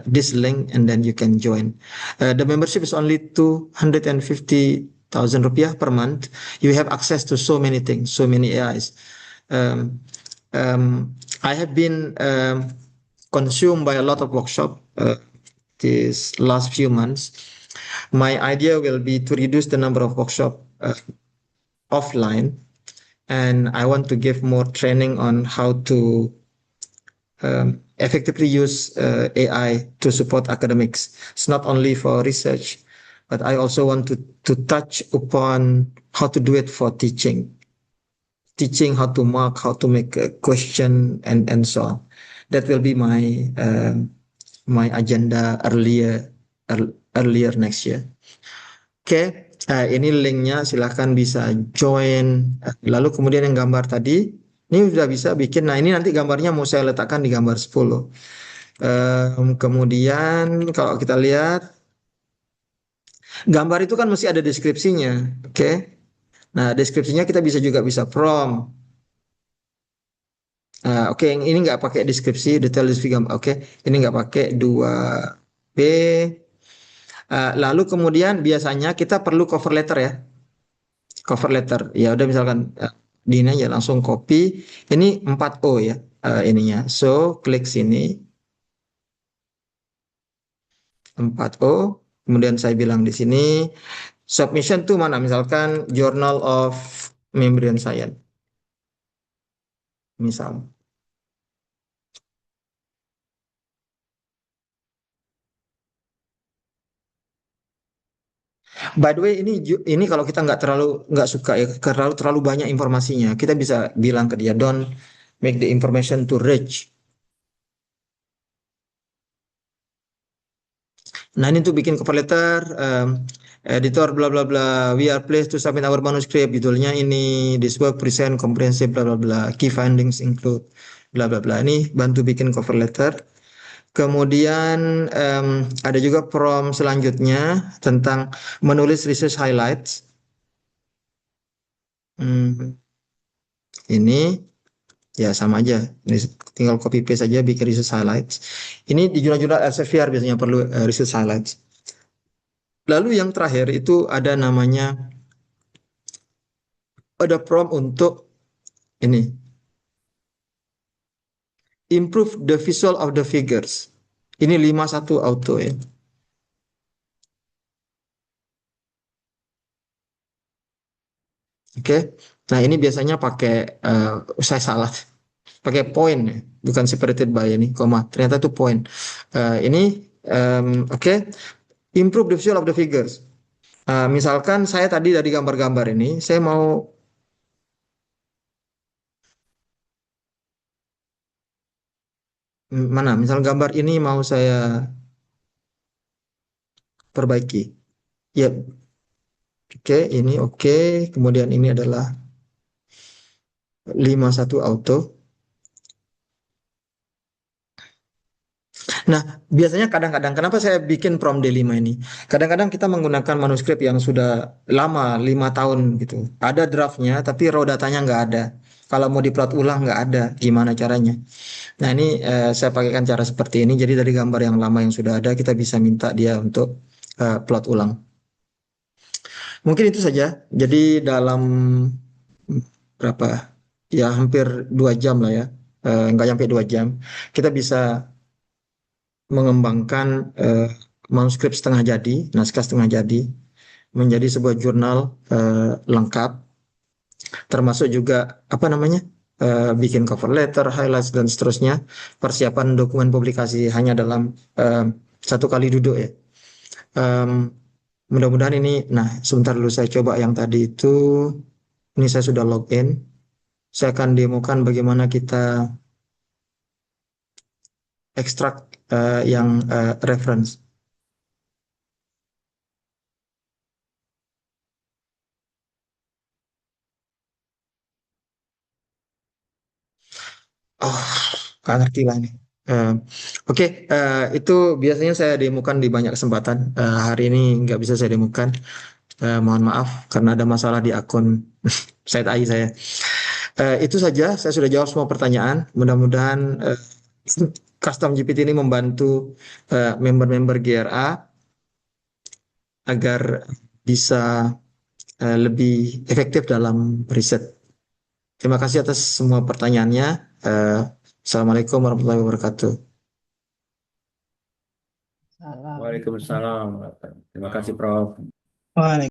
this link and then you can join. The membership is only 250,000 rupiah per month. You have access to so many things, so many AIs. Um, I have been consumed by a lot of workshop these last few months. My idea will be to reduce the number of workshop offline, and I want to give more training on how to effectively use AI to support academics. It's not only for research, but I also want to touch upon how to do it for teaching how to mark, how to make a question, and so on. That will be my agenda earlier next year. Oke, ini linknya silahkan bisa join. Lalu kemudian yang gambar tadi, ini sudah bisa bikin. Nah ini nanti gambarnya mau saya letakkan di gambar 10. Kemudian kalau kita lihat, gambar itu kan mesti ada deskripsinya. Oke, nah deskripsinya kita bisa prompt. Oke, yang ini nggak pakai deskripsi, detail deskripsi gambar. Oke, ini nggak pakai 2B. Lalu kemudian biasanya kita perlu cover letter ya. Cover letter. Ya udah misalkan di ini aja langsung copy. Ini 4O ya ininya. So, klik sini 4O. Kemudian saya bilang di sini submission tuh mana? Misalkan Journal of Membrane Science. Misal. By the way, ini kalau kita nggak suka ya, terlalu banyak informasinya, kita bisa bilang ke dia, don't make the information too rich. Nah, ini tuh bikin cover letter, editor bla bla bla, we are pleased to submit our manuscript, judulnya ini, this work present comprehensive bla bla bla, key findings include bla bla bla. Ini bantu bikin cover letter. Kemudian ada juga prompt selanjutnya tentang menulis research highlights. Hmm, ini ya sama aja. Ini tinggal copy paste aja bikin research highlights. Ini di jurnal-jurnal Elsevier biasanya perlu research highlights. Lalu yang terakhir itu ada prompt untuk ini, improve the visual of the figures. Ini 51 auto ya. Oke. Nah, ini biasanya pakai saya salah. Pakai point ya, bukan separated by ini, koma. Ternyata itu point. Ini oke. Improve the visual of the figures. Misalkan saya tadi dari gambar-gambar ini, saya mau mana? Misal gambar ini mau saya perbaiki. Ya, oke, ini oke. Kemudian ini adalah 51 auto. Nah, biasanya kadang-kadang kenapa saya bikin prompt D5 ini? Kadang-kadang kita menggunakan manuskrip yang sudah lama, 5 tahun gitu. Ada draftnya, tapi raw datanya nggak ada. Kalau mau diplot ulang nggak ada. Gimana caranya? Nah, ini saya pakaikan cara seperti ini. Jadi dari gambar yang lama yang sudah ada, kita bisa minta dia untuk plot ulang. Mungkin itu saja. Jadi dalam berapa? Ya hampir 2 jam lah ya. Nggak sampai 2 jam. Kita bisa mengembangkan manuskrip setengah jadi, naskah setengah jadi, menjadi sebuah jurnal lengkap, termasuk juga apa namanya, bikin cover letter, highlights dan seterusnya. Persiapan dokumen publikasi hanya dalam satu kali duduk ya. Em, Mudah-mudahan ini, nah sebentar dulu saya coba yang tadi itu, ini saya sudah login. Saya akan demokan bagaimana kita ekstrak yang reference. Oh, nggak ngerti lah ini. Eh, Oke, itu biasanya saya demokan di banyak kesempatan. Hari ini nggak bisa saya demokan. Mohon maaf karena ada masalah di akun site AI saya. Itu saja, saya sudah jawab semua pertanyaan. Mudah-mudahan Custom GPT ini membantu member-member GRA agar bisa lebih efektif dalam riset. Terima kasih atas semua pertanyaannya. Eh, Assalamualaikum warahmatullahi wabarakatuh. Salam. Waalaikumsalam. Terima kasih, Prof. Waalaikumsalam.